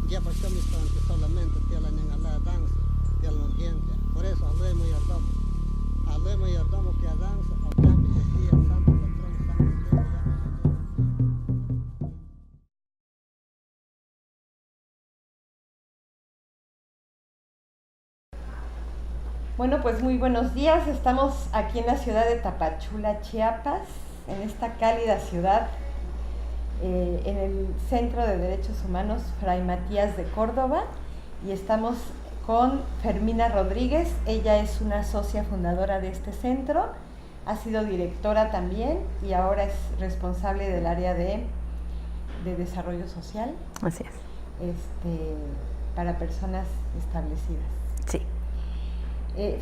ya pues yo me están que solamente tienen en la danza, tienen la gente. Por eso hablemos y hablamos que a danza, o cambio de día, santo patrón, santo Dios, Bueno, pues muy buenos días. Estamos aquí en la ciudad de Tapachula, Chiapas, en esta cálida ciudad, en el Centro de Derechos Humanos Fray Matías de Córdoba, y estamos con Fermina Rodríguez. Ella es una socia fundadora de este centro, ha sido directora también y ahora es responsable del área de desarrollo social. Así es. Para personas establecidas. Sí.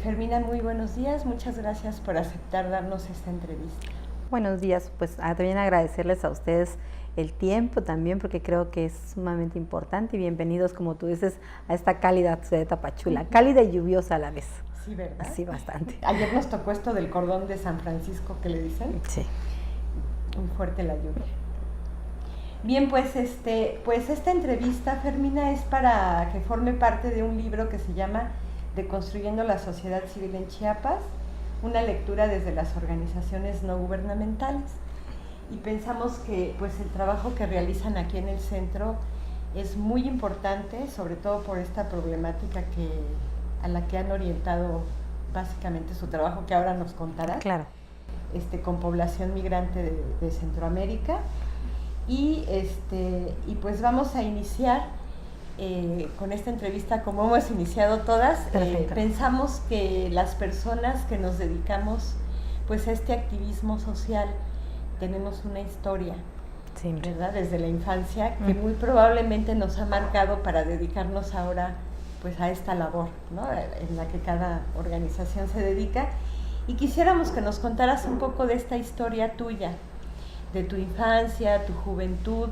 Fermina, muy buenos días, muchas gracias por aceptar darnos esta entrevista. Buenos días, pues también agradecerles a ustedes el tiempo también, porque creo que es sumamente importante, y bienvenidos, como tú dices, a esta cálida ciudad de Tapachula, cálida y lluviosa a la vez. Sí, ¿verdad? Sí, bastante. Ayer nos tocó esto del cordón de San Francisco, que le dicen. Sí. Muy fuerte la lluvia. Bien, pues esta entrevista, Fermina, es para que forme parte de un libro que se llama Deconstruyendo la sociedad civil en Chiapas, una lectura desde las organizaciones no gubernamentales. Y pensamos que pues el trabajo que realizan aquí en el centro es muy importante, sobre todo por esta problemática a la que han orientado básicamente su trabajo, que ahora nos contará. Claro. Con población migrante de Centroamérica. Y pues vamos a iniciar con esta entrevista, como hemos iniciado todas. Pensamos que las personas que nos dedicamos pues a este activismo social tenemos una historia, sí, ¿verdad? Desde la infancia, que muy probablemente nos ha marcado para dedicarnos ahora pues a esta labor, ¿no? En la que cada organización se dedica. Y quisiéramos que nos contaras un poco de esta historia tuya, de tu infancia, tu juventud.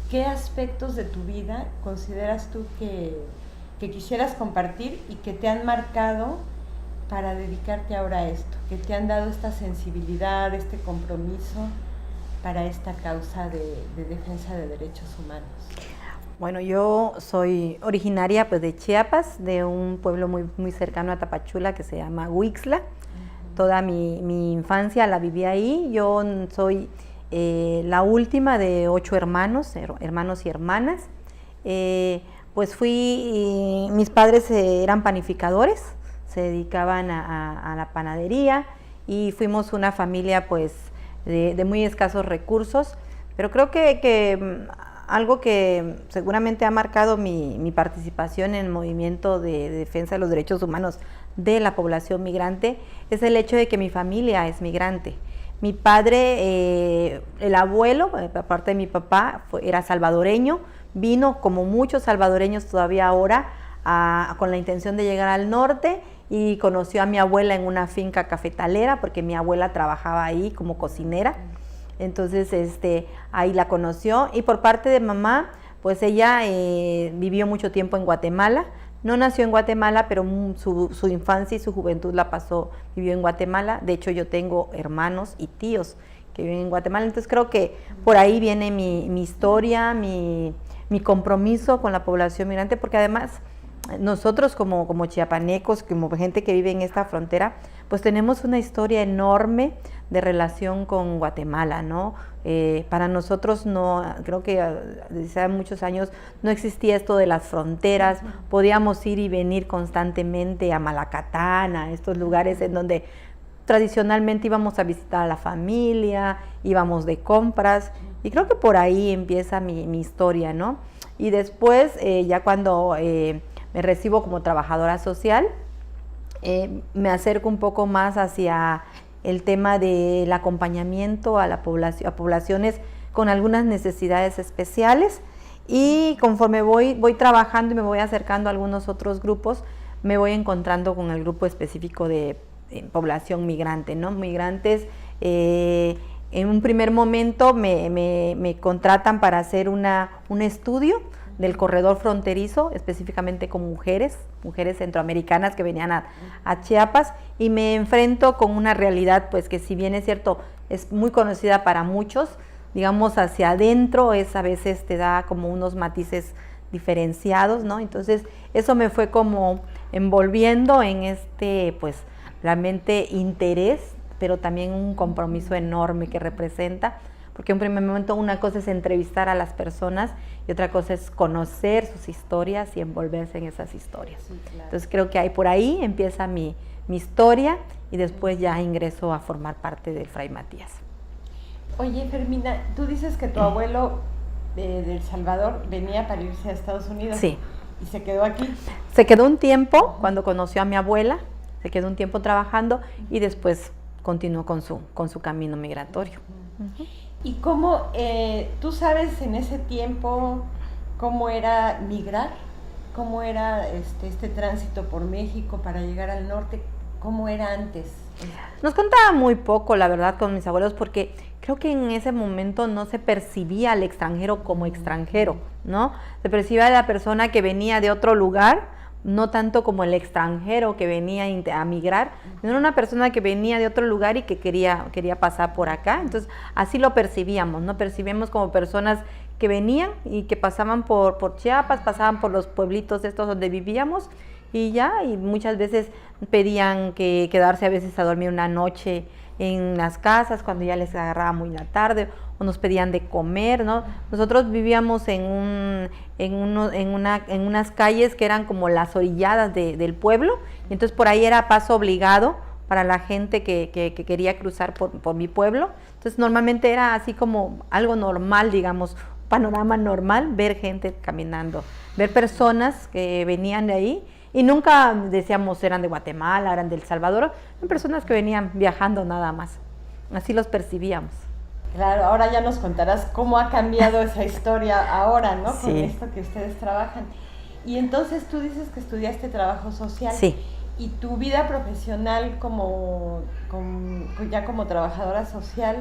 ¿Qué aspectos de tu vida consideras tú que quisieras compartir y que te han marcado para dedicarte ahora a esto, que te han dado esta sensibilidad, este compromiso para esta causa de defensa de derechos humanos? Bueno, yo soy originaria pues de Chiapas, de un pueblo muy, muy cercano a Tapachula que se llama Huixla. Toda mi infancia la viví ahí. Yo soy la última de 8 hermanos y hermanas. Pues mis padres eran panificadores, se dedicaban a la panadería, y fuimos una familia pues de muy escasos recursos, pero creo que algo que seguramente ha marcado mi participación en el movimiento de defensa de los derechos humanos de la población migrante es el hecho de que mi familia es migrante. Mi padre, el abuelo, aparte de mi papá, era salvadoreño, vino como muchos salvadoreños todavía ahora con la intención de llegar al norte, y conoció a mi abuela en una finca cafetalera, porque mi abuela trabajaba ahí como cocinera. Entonces ahí la conoció, y por parte de mamá, pues ella vivió mucho tiempo en Guatemala. No nació en Guatemala, pero su infancia y su juventud vivió en Guatemala. De hecho, yo tengo hermanos y tíos que viven en Guatemala. Entonces creo que por ahí viene mi historia, mi compromiso con la población migrante, porque además nosotros como chiapanecos, como gente que vive en esta frontera, pues tenemos una historia enorme de relación con Guatemala, ¿no? Para nosotros no, creo que desde hace muchos años no existía esto de las fronteras. Podíamos ir y venir constantemente a Malacatán, a estos lugares en donde tradicionalmente íbamos a visitar a la familia, íbamos de compras, y creo que por ahí empieza mi historia, ¿no? Y después, ya cuando me recibo como trabajadora social, me acerco un poco más hacia el tema del acompañamiento a poblaciones con algunas necesidades especiales, y conforme voy trabajando y me voy acercando a algunos otros grupos, me voy encontrando con el grupo específico de población migrante, ¿no? Migrantes, en un primer momento me contratan para hacer un estudio del corredor fronterizo, específicamente con mujeres centroamericanas que venían a Chiapas, y me enfrento con una realidad pues que, si bien es cierto, es muy conocida para muchos, digamos, hacia adentro, a veces te da como unos matices diferenciados, ¿no? Entonces, eso me fue como envolviendo en pues, realmente interés, pero también un compromiso enorme que representa, porque en un primer momento una cosa es entrevistar a las personas y otra cosa es conocer sus historias y envolverse en esas historias. Sí, claro. Entonces creo que por ahí empieza mi historia y después ya ingreso a formar parte del Fray Matías. Oye, Fermina, tú dices que tu abuelo de El Salvador venía para irse a Estados Unidos. Sí. ¿Y se quedó aquí? Se quedó un tiempo cuando conoció a mi abuela, se quedó un tiempo trabajando y después continuó con su camino migratorio. Uh-huh. ¿Y cómo, tú sabes en ese tiempo cómo era migrar? ¿Cómo era este tránsito por México para llegar al norte? ¿Cómo era antes? Nos contaba muy poco, la verdad, con mis abuelos, porque creo que en ese momento no se percibía al extranjero como extranjero, ¿no? Se percibía a la persona que venía de otro lugar, no tanto como el extranjero que venía a migrar, sino era una persona que venía de otro lugar y que quería pasar por acá. Entonces, así lo percibíamos, ¿no? Percibíamos como personas que venían y que pasaban por Chiapas, pasaban por los pueblitos estos donde vivíamos y muchas veces pedían que quedarse a veces a dormir una noche en las casas cuando ya les agarraba muy la tarde, o nos pedían de comer, ¿no? Nosotros vivíamos en unas calles que eran como las orilladas del pueblo, y entonces por ahí era paso obligado para la gente que quería cruzar por mi pueblo. Entonces normalmente era así como algo normal, digamos, panorama normal, ver gente caminando, ver personas que venían de ahí. Y nunca decíamos eran de Guatemala, eran de El Salvador, eran personas que venían viajando nada más. Así los percibíamos. Claro, ahora ya nos contarás cómo ha cambiado esa historia ahora, ¿no? Sí. Con esto que ustedes trabajan. Y entonces tú dices que estudiaste trabajo social. Sí. Y tu vida profesional ya como trabajadora social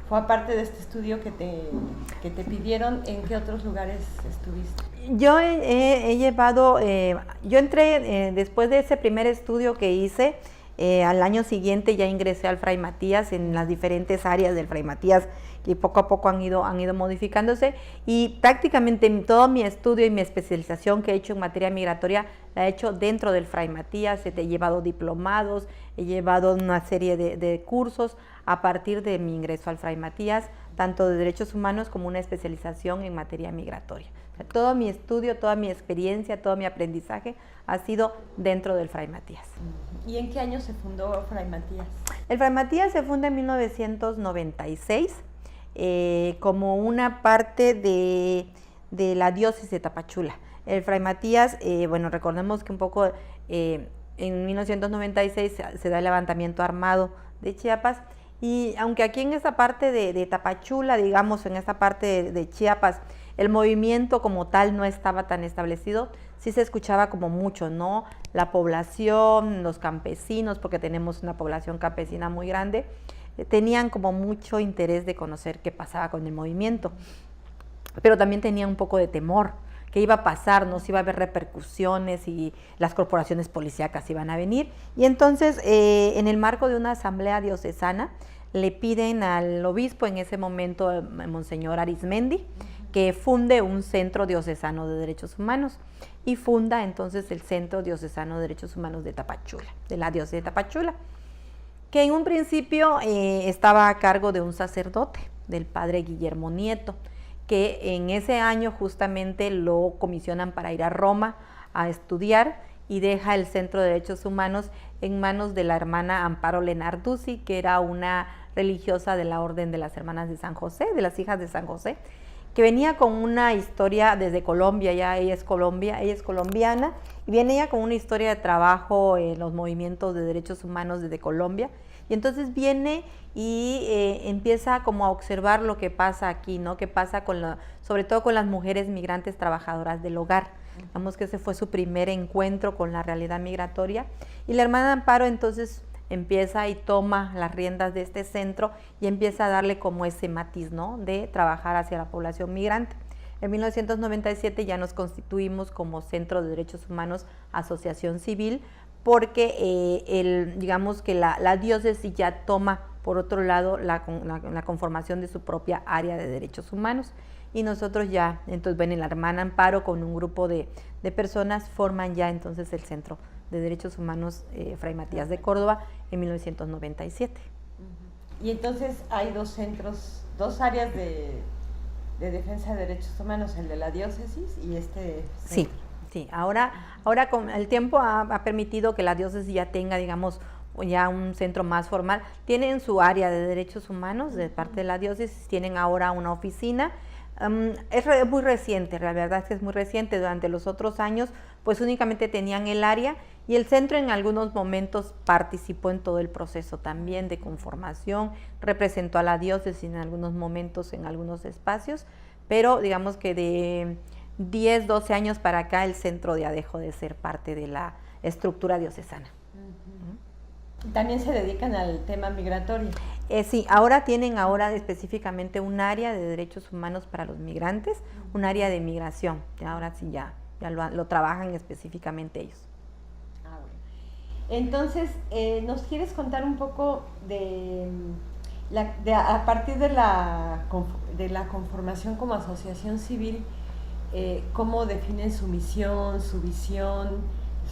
fue aparte de este estudio que te pidieron. ¿En qué otros lugares estuviste? Yo he llevado, yo entré después de ese primer estudio que hice, al año siguiente ya ingresé al Fray Matías en las diferentes áreas del Fray Matías que poco a poco han ido modificándose, y prácticamente todo mi estudio y mi especialización que he hecho en materia migratoria la he hecho dentro del Fray Matías. He llevado diplomados, he llevado una serie de cursos a partir de mi ingreso al Fray Matías, tanto de derechos humanos como una especialización en materia migratoria. O sea, todo mi estudio, toda mi experiencia, todo mi aprendizaje ha sido dentro del Fray Matías. ¿Y en qué año se fundó Fray Matías? El Fray Matías se funda en 1996 como una parte de la diócesis de Tapachula. El Fray Matías, bueno, recordemos que un poco en 1996 se da el levantamiento armado de Chiapas, y aunque aquí en esta parte de Tapachula, digamos, en esta parte de Chiapas, el movimiento como tal no estaba tan establecido, sí se escuchaba como mucho, ¿no? La población, los campesinos, porque tenemos una población campesina muy grande, tenían como mucho interés de conocer qué pasaba con el movimiento, pero también tenían un poco de temor, qué iba a pasar, no si iba a haber repercusiones y las corporaciones policíacas iban a venir. Y entonces, en el marco de una asamblea diocesana, le piden al obispo en ese momento, Monseñor Arismendi, que funde un centro diocesano de derechos humanos, y funda entonces el Centro Diocesano de Derechos Humanos de Tapachula, de la diócesis de Tapachula, que en un principio estaba a cargo de un sacerdote, del padre Guillermo Nieto, que en ese año justamente lo comisionan para ir a Roma a estudiar, y deja el Centro de Derechos Humanos en manos de la hermana Amparo Lenarduzzi, que era una religiosa de la Orden de las Hermanas de San José, de las Hijas de San José, que venía con una historia desde Colombia. Ella es colombiana, y viene ella con una historia de trabajo en los movimientos de derechos humanos desde Colombia, y entonces viene y empieza como a observar lo que pasa aquí, ¿no? Que pasa sobre todo con las mujeres migrantes trabajadoras del hogar. Digamos que ese fue su primer encuentro con la realidad migratoria, y la hermana Amparo entonces empieza y toma las riendas de este centro y empieza a darle como ese matiz, ¿no? De trabajar hacia la población migrante. En 1997 ya nos constituimos como Centro de Derechos Humanos, Asociación Civil, porque digamos que la diócesis ya toma por otro lado la conformación de su propia área de derechos humanos. Y nosotros ya, entonces, bueno, la hermana Amparo con un grupo de personas forman ya entonces el Centro de Derechos Humanos Fray Matías de Córdoba en 1997. Y entonces hay dos centros, dos áreas de defensa de derechos humanos, el de la diócesis y este centro. Sí, ahora con el tiempo ha permitido que la diócesis ya tenga, digamos, ya un centro más formal. Tienen su área de derechos humanos de parte de la diócesis, tienen ahora una oficina. Es muy reciente, la verdad es que es muy reciente. Durante los otros años pues únicamente tenían el área y el centro en algunos momentos participó en todo el proceso también de conformación, representó a la diócesis en algunos momentos, en algunos espacios, pero digamos que de 10, 12 años para acá el centro ya dejó de ser parte de la estructura diocesana. ¿También se dedican al tema migratorio? Sí, ahora tienen específicamente un área de derechos humanos para los migrantes, un área de migración. Ahora sí ya lo trabajan específicamente ellos. Bueno. Entonces, ¿nos quieres contar un poco a partir de la conformación como asociación civil, cómo definen su misión, su visión,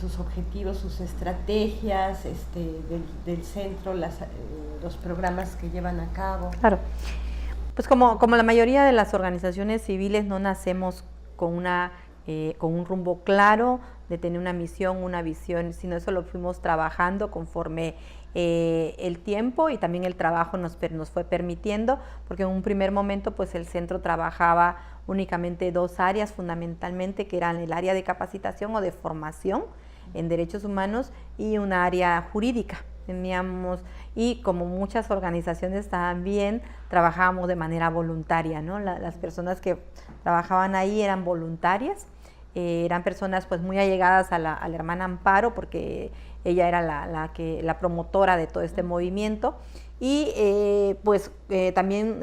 sus objetivos, sus estrategias del centro, los programas que llevan a cabo? Claro, pues como la mayoría de las organizaciones civiles no nacemos con un rumbo claro de tener una misión, una visión, sino eso lo fuimos trabajando conforme el tiempo y también el trabajo nos fue permitiendo, porque en un primer momento pues el centro trabajaba únicamente dos áreas fundamentalmente, que eran el área de capacitación o de formación en derechos humanos y una área jurídica. Y como muchas organizaciones también trabajábamos de manera voluntaria, ¿no? Las personas que trabajaban ahí eran voluntarias, eran personas pues muy allegadas a la hermana Amparo, porque ella era la promotora de todo este movimiento, y también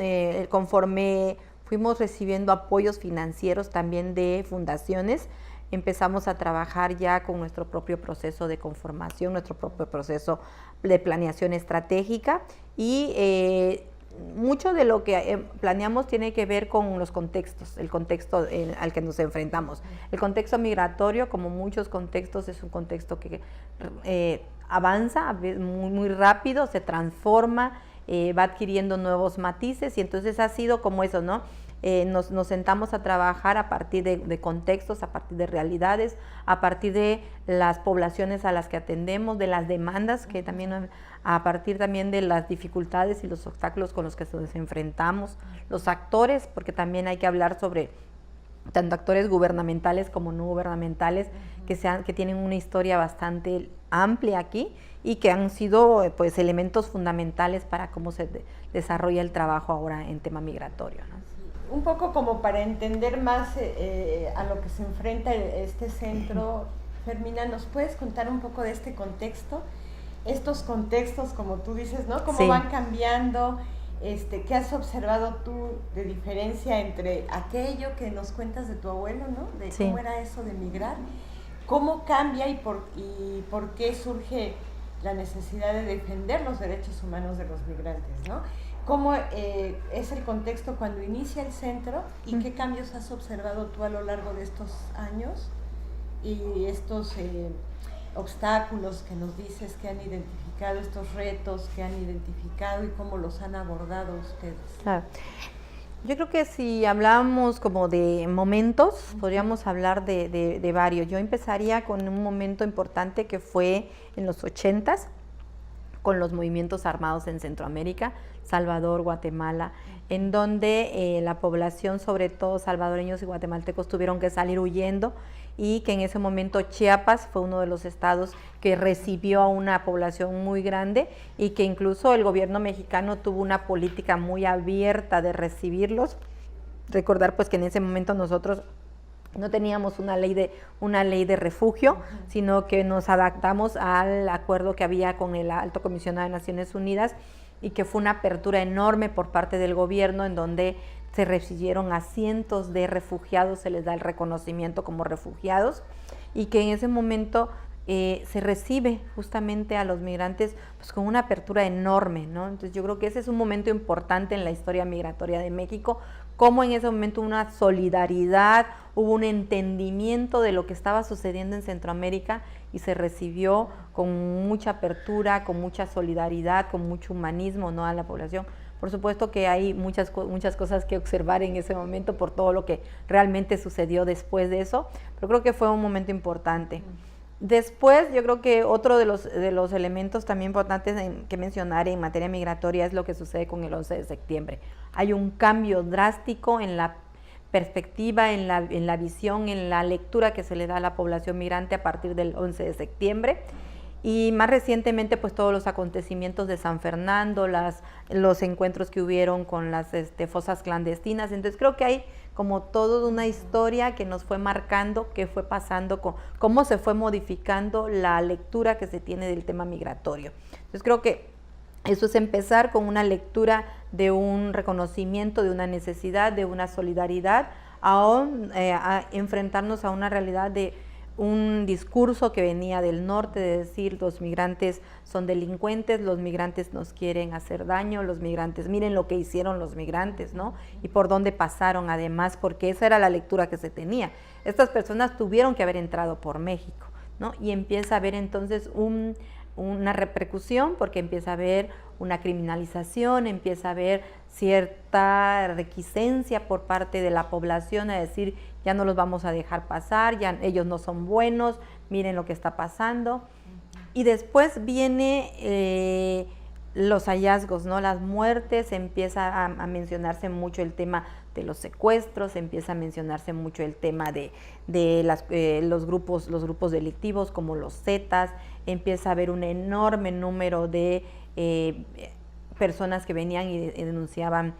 conforme fuimos recibiendo apoyos financieros también de fundaciones, empezamos a trabajar ya con nuestro propio proceso de conformación, nuestro propio proceso de planeación estratégica, y mucho de lo que planeamos tiene que ver con los contextos, el contexto al que nos enfrentamos. El contexto migratorio, como muchos contextos, es un contexto que avanza muy, muy rápido, se transforma, va adquiriendo nuevos matices, y entonces ha sido como eso, ¿no? Nos sentamos a trabajar a partir de contextos, a partir de realidades, a partir de las poblaciones a las que atendemos, de las demandas que también, a partir también de las dificultades y los obstáculos con los que nos enfrentamos, los actores, porque también hay que hablar sobre tanto actores gubernamentales como no gubernamentales, que tienen una historia bastante amplia aquí y que han sido pues elementos fundamentales para cómo se desarrolla el trabajo ahora en tema migratorio, ¿no? Un poco como para entender más a lo que se enfrenta este centro, Fermina, ¿nos puedes contar un poco de este contexto? Estos contextos, como tú dices, ¿no? ¿Cómo van cambiando? ¿Qué has observado tú de diferencia entre aquello que nos cuentas de tu abuelo, ¿no? De cómo era eso de migrar, cómo cambia y por qué surge la necesidad de defender los derechos humanos de los migrantes, ¿no? ¿Cómo es el contexto cuando inicia el centro y qué cambios has observado tú a lo largo de estos años y estos obstáculos que nos dices que han identificado, estos retos que han identificado y cómo los han abordado ustedes? Claro. Yo creo que si hablamos como de momentos, podríamos hablar de varios. Yo empezaría con un momento importante que fue en los 80s, con los movimientos armados en Centroamérica, Salvador, Guatemala, en donde la población, sobre todo salvadoreños y guatemaltecos, tuvieron que salir huyendo, y que en ese momento Chiapas fue uno de los estados que recibió a una población muy grande, y que incluso el gobierno mexicano tuvo una política muy abierta de recibirlos. Recordar pues que en ese momento nosotros no teníamos una ley de refugio, sino que nos adaptamos al acuerdo que había con el Alto Comisionado de Naciones Unidas, y que fue una apertura enorme por parte del gobierno, en donde se recibieron a cientos de refugiados, se les da el reconocimiento como refugiados, y que en ese momento se recibe justamente a los migrantes pues, con una apertura enorme, ¿no? Entonces yo creo que ese es un momento importante en la historia migratoria de México, como en ese momento una solidaridad, hubo un entendimiento de lo que estaba sucediendo en Centroamérica y se recibió con mucha apertura, con mucha solidaridad, con mucho humanismo, ¿no?, a la población. Por supuesto que hay muchas cosas que observar en ese momento por todo lo que realmente sucedió después de eso, pero creo que fue un momento importante. Después, yo creo que otro de los elementos también importantes que mencionar en materia migratoria es lo que sucede con el 11 de septiembre. Hay un cambio drástico en la perspectiva, en la visión, en la lectura que se le da a la población migrante a partir del 11 de septiembre. Y más recientemente, pues todos los acontecimientos de San Fernando, los encuentros que hubieron con las fosas clandestinas. Entonces creo que hay como toda una historia que nos fue marcando, qué fue pasando, cómo se fue modificando la lectura que se tiene del tema migratorio. Entonces creo que eso es empezar con una lectura de un reconocimiento, de una necesidad, de una solidaridad, a enfrentarnos a una realidad de un discurso que venía del norte de decir los migrantes son delincuentes, los migrantes nos quieren hacer daño, los migrantes, miren lo que hicieron los migrantes, ¿no? Y por dónde pasaron además, porque esa era la lectura que se tenía. Estas personas tuvieron que haber entrado por México, ¿no? Y empieza a haber entonces una repercusión, porque empieza a haber una criminalización, empieza a haber cierta reticencia por parte de la población a decir ya no los vamos a dejar pasar, ya ellos no son buenos, miren lo que está pasando. Y después viene los hallazgos, ¿no? Las muertes, empieza a mencionarse mucho el tema de los secuestros, empieza a mencionarse mucho el tema de los grupos delictivos como los Zetas, empieza a haber un enorme número de personas que venían y denunciaban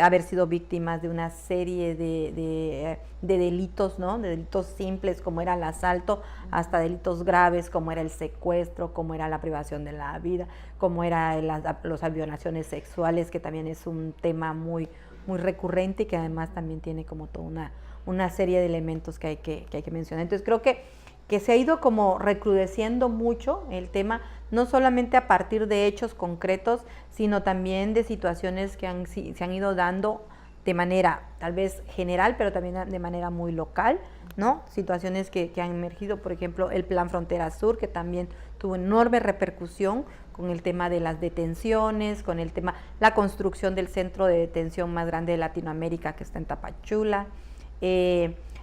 haber sido víctimas de una serie de delitos, ¿no? De delitos simples como era el asalto, hasta delitos graves como era el secuestro, como era la privación de la vida, como era las violaciones sexuales, que también es un tema muy recurrente y que además también tiene como toda una serie de elementos que hay que mencionar. Entonces creo que se ha ido como recrudeciendo mucho el tema, no solamente a partir de hechos concretos, sino también de situaciones que se han ido dando de manera tal vez general, pero también de manera muy local, ¿no? Situaciones que han emergido, por ejemplo, el Plan Frontera Sur, que también tuvo enorme repercusión con el tema de las detenciones, con el tema, la construcción del centro de detención más grande de Latinoamérica, que está en Tapachula,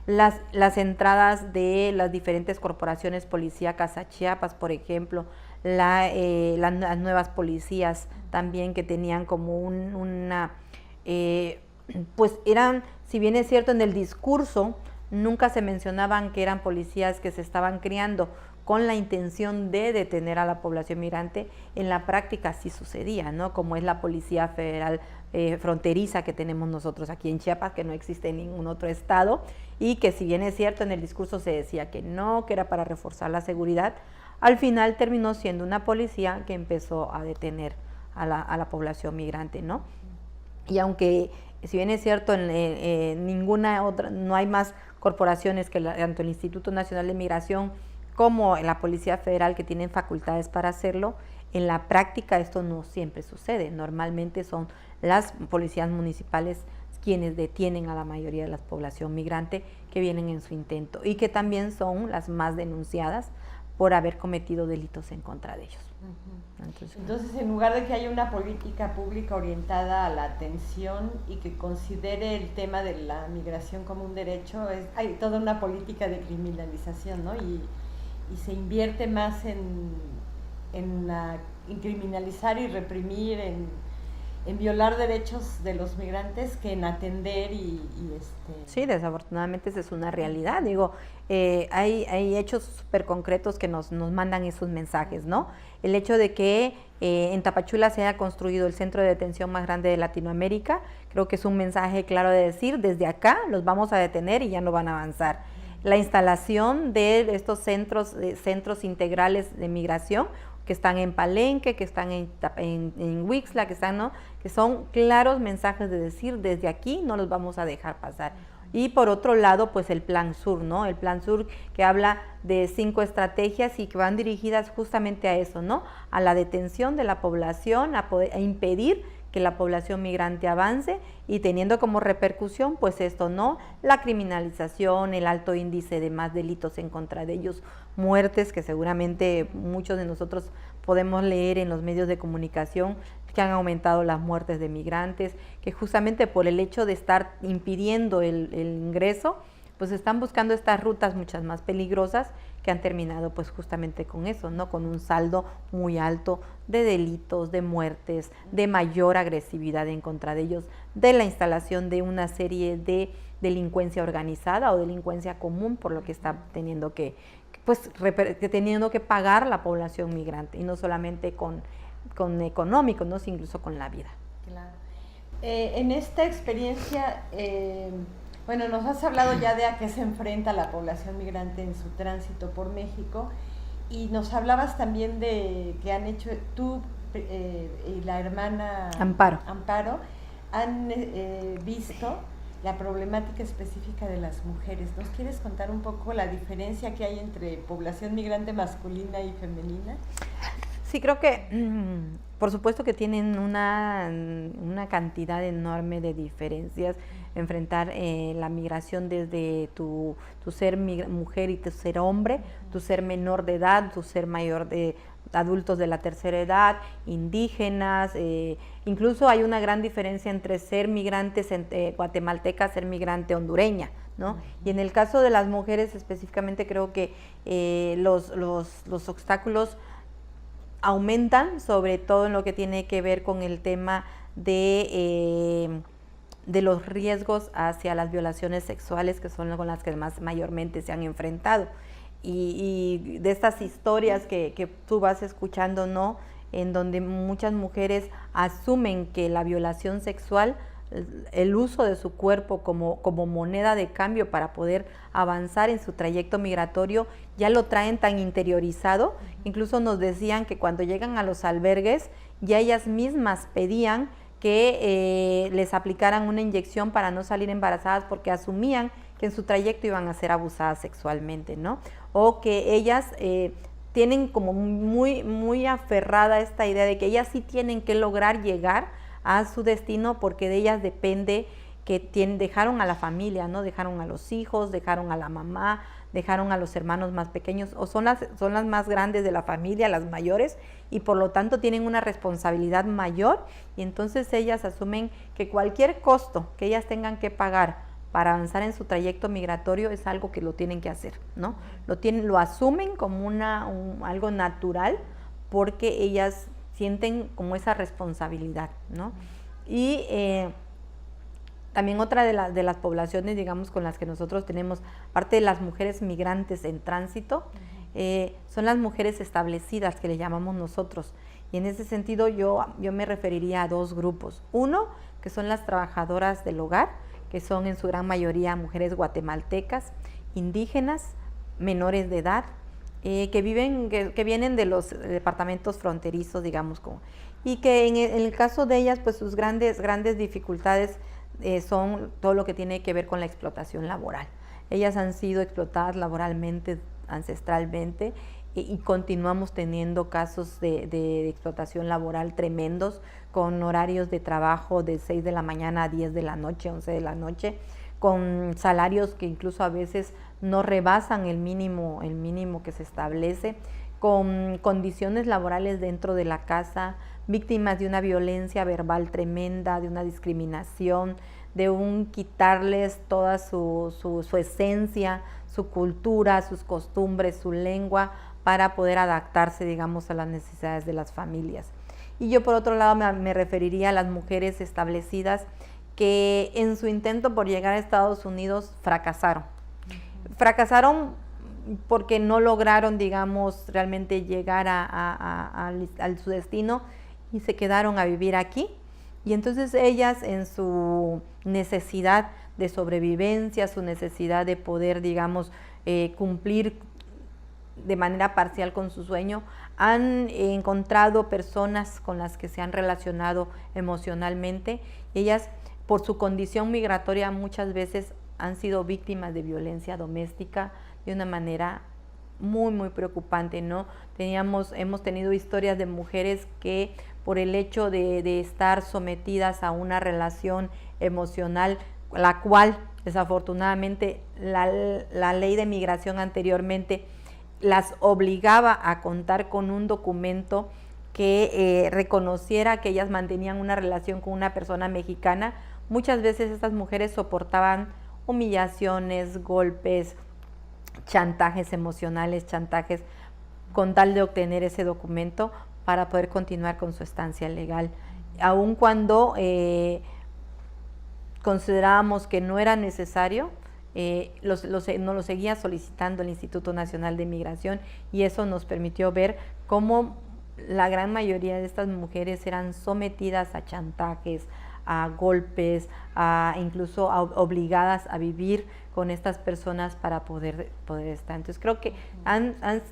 las entradas de las diferentes corporaciones policíacas a Chiapas, por ejemplo, las nuevas policías también que tenían como pues eran, si bien es cierto en el discurso, nunca se mencionaban que eran policías que se estaban criando con la intención de detener a la población migrante, en la práctica sí sucedía, ¿no? Como es la Policía Federal Fronteriza que tenemos nosotros aquí en Chiapas, que no existe en ningún otro estado, y que si bien es cierto en el discurso se decía que no, que era para reforzar la seguridad, al final terminó siendo una policía que empezó a detener a la población migrante, ¿no? Y aunque si bien es cierto en ninguna otra, no hay más corporaciones que tanto el Instituto Nacional de Migración como la Policía Federal que tienen facultades para hacerlo, en la práctica esto no siempre sucede. Normalmente son las policías municipales quienes detienen a la mayoría de la población migrante que vienen en su intento y que también son las más denunciadas por haber cometido delitos en contra de ellos. Entonces, en lugar de que haya una política pública orientada a la atención y que considere el tema de la migración como un derecho, hay toda una política de criminalización, ¿no? Y se invierte más en criminalizar y reprimir, en violar derechos de los migrantes que en atender Sí, desafortunadamente esa es una realidad. Digo, hay hechos súper concretos que nos mandan esos mensajes, ¿no? El hecho de que en Tapachula se haya construido el centro de detención más grande de Latinoamérica, creo que es un mensaje claro de decir, desde acá los vamos a detener y ya no van a avanzar. La instalación de estos centros integrales de migración que están en Palenque, que están en Huixla, que son claros mensajes de decir, desde aquí no los vamos a dejar pasar. Y por otro lado, pues el Plan Sur, ¿no? El Plan Sur que habla de 5 estrategias y que van dirigidas justamente a eso, ¿no? A la detención de la población, a impedir que la población migrante avance y teniendo como repercusión, pues esto, ¿no? La criminalización, el alto índice de más delitos en contra de ellos, muertes que seguramente muchos de nosotros podemos leer en los medios de comunicación, que han aumentado las muertes de migrantes, que justamente por el hecho de estar impidiendo el ingreso, pues están buscando estas rutas muchas más peligrosas que han terminado pues justamente con eso, ¿no? Con un saldo muy alto de delitos, de muertes, de mayor agresividad en contra de ellos, de la instalación de una serie de delincuencia organizada o delincuencia común por lo que está teniendo que pagar la población migrante y no solamente con económico, ¿no? Sino incluso con la vida. Claro. En esta experiencia, bueno, nos has hablado ya de a qué se enfrenta la población migrante en su tránsito por México y nos hablabas también de que han hecho tú y la hermana Amparo han visto la problemática específica de las mujeres. ¿Nos quieres contar un poco la diferencia que hay entre población migrante masculina y femenina? Sí, creo que por supuesto que tienen una cantidad enorme de diferencias. Enfrentar la migración desde tu ser mujer y tu ser hombre, tu ser menor de edad, tu ser mayor de adultos de la tercera edad, indígenas, incluso hay una gran diferencia entre ser migrantes guatemaltecas, ser migrante hondureña, ¿no? Y en el caso de las mujeres específicamente creo que los obstáculos aumentan, sobre todo en lo que tiene que ver con el tema de los riesgos hacia las violaciones sexuales, que son con las que más mayormente se han enfrentado. Y de estas historias que tú vas escuchando, ¿no? En donde muchas mujeres asumen que la violación sexual, el uso de su cuerpo como moneda de cambio para poder avanzar en su trayecto migratorio, ya lo traen tan interiorizado. Incluso nos decían que cuando llegan a los albergues, ya ellas mismas pedían que les aplicaran una inyección para no salir embarazadas porque asumían que en su trayecto iban a ser abusadas sexualmente, ¿no? O que ellas tienen como muy aferrada esta idea de que ellas sí tienen que lograr llegar a su destino porque de ellas depende que dejaron a la familia, ¿no? Dejaron a los hijos, dejaron a la mamá, dejaron a los hermanos más pequeños, o son las más grandes de la familia, las mayores, y por lo tanto tienen una responsabilidad mayor, y entonces ellas asumen que cualquier costo que ellas tengan que pagar para avanzar en su trayecto migratorio es algo que lo tienen que hacer, ¿no? Lo asumen como algo natural porque ellas sienten como esa responsabilidad, ¿no? Y también otra de las poblaciones, digamos, con las que nosotros tenemos, aparte de las mujeres migrantes en tránsito, son las mujeres establecidas, que le llamamos nosotros. Y en ese sentido yo me referiría a dos grupos. Uno, que son las trabajadoras del hogar, que son en su gran mayoría mujeres guatemaltecas, indígenas, menores de edad, que vienen de los departamentos fronterizos, digamos, y que en el caso de ellas, pues sus grandes dificultades son todo lo que tiene que ver con la explotación laboral. Ellas han sido explotadas laboralmente, ancestralmente, y continuamos teniendo casos de explotación laboral tremendos, con horarios de trabajo de 6 de la mañana a 10 de la noche, 11 de la noche, con salarios que incluso a veces no rebasan el mínimo que se establece, con condiciones laborales dentro de la casa, víctimas de una violencia verbal tremenda, de una discriminación, de un quitarles toda su esencia, su cultura, sus costumbres, su lengua, para poder adaptarse, digamos, a las necesidades de las familias. Y yo por otro lado me referiría a las mujeres establecidas que en su intento por llegar a Estados Unidos fracasaron. Fracasaron porque no lograron, digamos, realmente llegar a su destino y se quedaron a vivir aquí. Y entonces ellas, en su necesidad de sobrevivencia, su necesidad de poder, digamos, cumplir de manera parcial con su sueño, han encontrado personas con las que se han relacionado emocionalmente. Ellas, por su condición migratoria, muchas veces han sido víctimas de violencia doméstica de una manera muy, muy preocupante, ¿no? Hemos tenido historias de mujeres que por el hecho de estar sometidas a una relación emocional, la cual desafortunadamente la ley de migración anteriormente las obligaba a contar con un documento que reconociera que ellas mantenían una relación con una persona mexicana. Muchas veces estas mujeres soportaban humillaciones, golpes, chantajes emocionales, chantajes con tal de obtener ese documento para poder continuar con su estancia legal. Aun cuando considerábamos que no era necesario, nos lo seguía solicitando el Instituto Nacional de Migración, y eso nos permitió ver cómo la gran mayoría de estas mujeres eran sometidas a chantajes, a golpes, incluso obligadas a vivir con estas personas para poder estar. Entonces creo que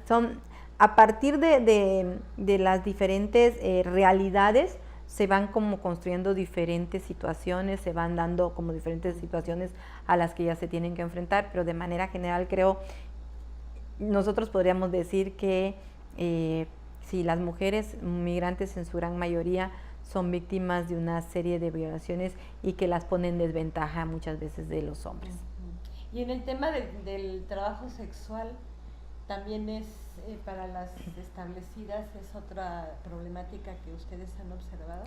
son a partir de las diferentes realidades, se van como construyendo diferentes situaciones, se van dando como diferentes situaciones a las que ya se tienen que enfrentar, pero de manera general creo, nosotros podríamos decir que sí, las mujeres migrantes en su gran mayoría son víctimas de una serie de violaciones y que las ponen en desventaja muchas veces de los hombres. Y en el tema del trabajo sexual, también es para las establecidas, es otra problemática que ustedes han observado.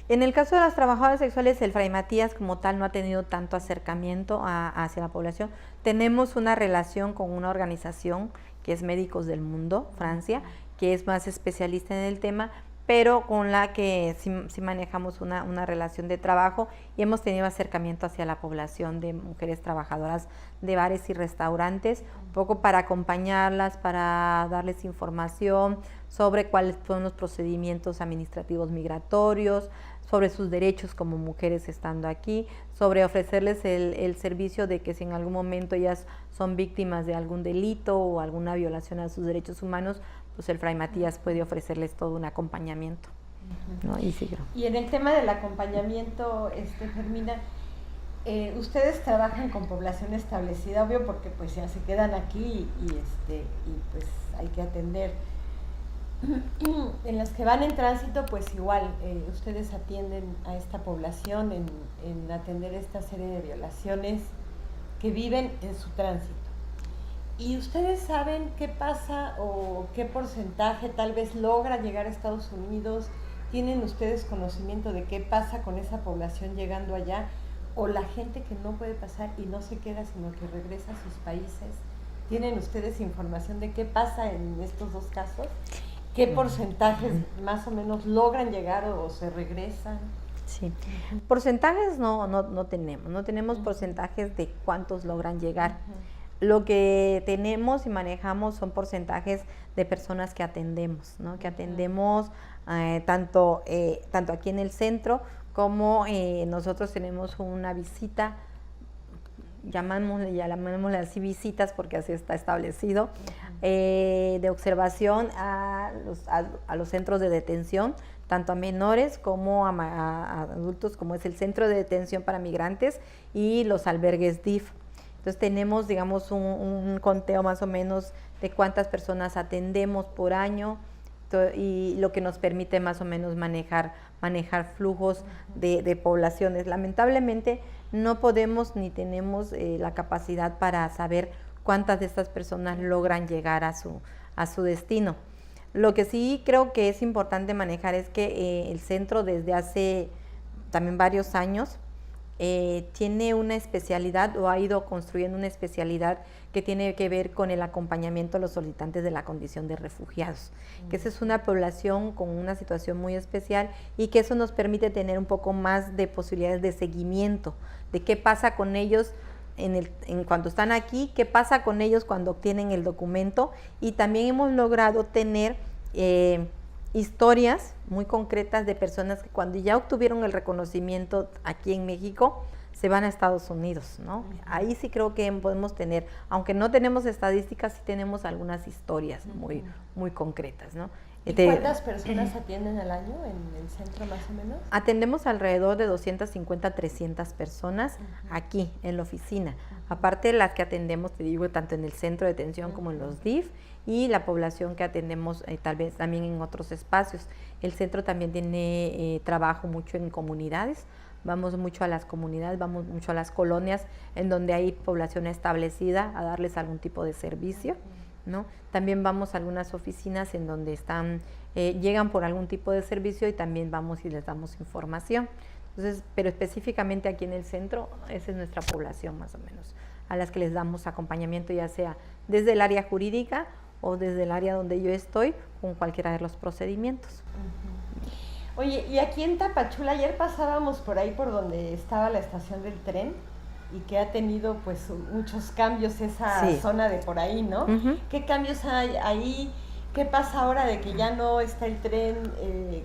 En el caso de las trabajadoras sexuales, el Fray Matías como tal no ha tenido tanto acercamiento hacia la población. Tenemos una relación con una organización que es Médicos del Mundo, Francia, que es más especialista en el tema, pero con la que sí manejamos una relación de trabajo, y hemos tenido acercamiento hacia la población de mujeres trabajadoras de bares y restaurantes, un poco para acompañarlas, para darles información sobre cuáles son los procedimientos administrativos migratorios, sobre sus derechos como mujeres estando aquí, sobre ofrecerles el servicio de que si en algún momento ellas son víctimas de algún delito o alguna violación a sus derechos humanos, pues el Fray Matías puede ofrecerles todo un acompañamiento. ¿No? Y en el tema del acompañamiento, Fermina, ustedes trabajan con población establecida, obvio, porque pues ya se quedan aquí y pues hay que atender. En las que van en tránsito, pues igual, ustedes atienden a esta población en atender esta serie de violaciones que viven en su tránsito. ¿Y ustedes saben qué pasa o qué porcentaje tal vez logra llegar a Estados Unidos? ¿Tienen ustedes conocimiento de qué pasa con esa población llegando allá? ¿O la gente que no puede pasar y no se queda, sino que regresa a sus países? ¿Tienen ustedes información de qué pasa en estos dos casos? ¿Qué porcentajes más o menos logran llegar o se regresan? Sí, porcentajes no tenemos porcentajes de cuántos logran llegar. Lo que tenemos y manejamos son porcentajes de personas que atendemos, ¿no? Que atendemos tanto aquí en el centro como nosotros tenemos una visita, llamémosle así visitas porque así está establecido, de observación a los centros de detención, tanto a menores como a adultos, como es el Centro de Detención para Migrantes y los albergues DIF. Entonces tenemos, digamos, un conteo más o menos de cuántas personas atendemos por año, y lo que nos permite más o menos manejar flujos de poblaciones. Lamentablemente no podemos ni tenemos la capacidad para saber cuántas de estas personas logran llegar a su destino. Lo que sí creo que es importante manejar es que el centro desde hace también varios años tiene una especialidad o ha ido construyendo una especialidad que tiene que ver con el acompañamiento a los solicitantes de la condición de refugiados, que esa es una población con una situación muy especial y que eso nos permite tener un poco más de posibilidades de seguimiento, de qué pasa con ellos en cuando están aquí, qué pasa con ellos cuando obtienen el documento, y también hemos logrado tener historias muy concretas de personas que cuando ya obtuvieron el reconocimiento aquí en México, se van a Estados Unidos, ¿no? Ahí sí creo que podemos tener, aunque no tenemos estadísticas, sí tenemos algunas historias muy concretas, ¿no? ¿Y cuántas personas atienden al año en el centro más o menos? Atendemos alrededor de 250 300 personas aquí en la oficina. Aparte las que atendemos, te digo, tanto en el centro de detención como en los DIF, y la población que atendemos tal vez también en otros espacios. El centro también tiene trabajo mucho en comunidades. Vamos mucho a las comunidades, vamos mucho a las colonias en donde hay población establecida a darles algún tipo de servicio, ¿no? También vamos a algunas oficinas en donde llegan por algún tipo de servicio y también vamos y les damos información. Entonces, pero específicamente aquí en el centro, esa es nuestra población más o menos, a las que les damos acompañamiento, ya sea desde el área jurídica o desde el área donde yo estoy, con cualquiera de los procedimientos. Oye, y aquí en Tapachula, ayer pasábamos por ahí por donde estaba la estación del tren y que ha tenido pues muchos cambios esa zona de por ahí, ¿no? ¿Qué cambios hay ahí? ¿Qué pasa ahora de que ya no está el tren?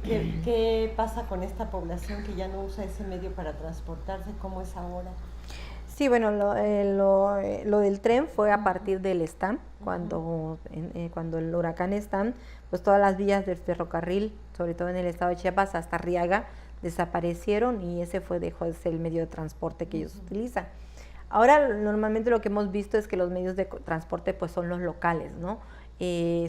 ¿Qué pasa con esta población que ya no usa ese medio para transportarse? ¿Cómo es ahora? Sí, bueno, lo del tren fue a partir del STAM, cuando el huracán STAM, pues todas las vías del ferrocarril, sobre todo en el estado de Chiapas, hasta Arriaga, desaparecieron y ese dejó de ser el medio de transporte que ellos utilizan. Ahora, normalmente lo que hemos visto es que los medios de transporte pues son los locales, ¿no?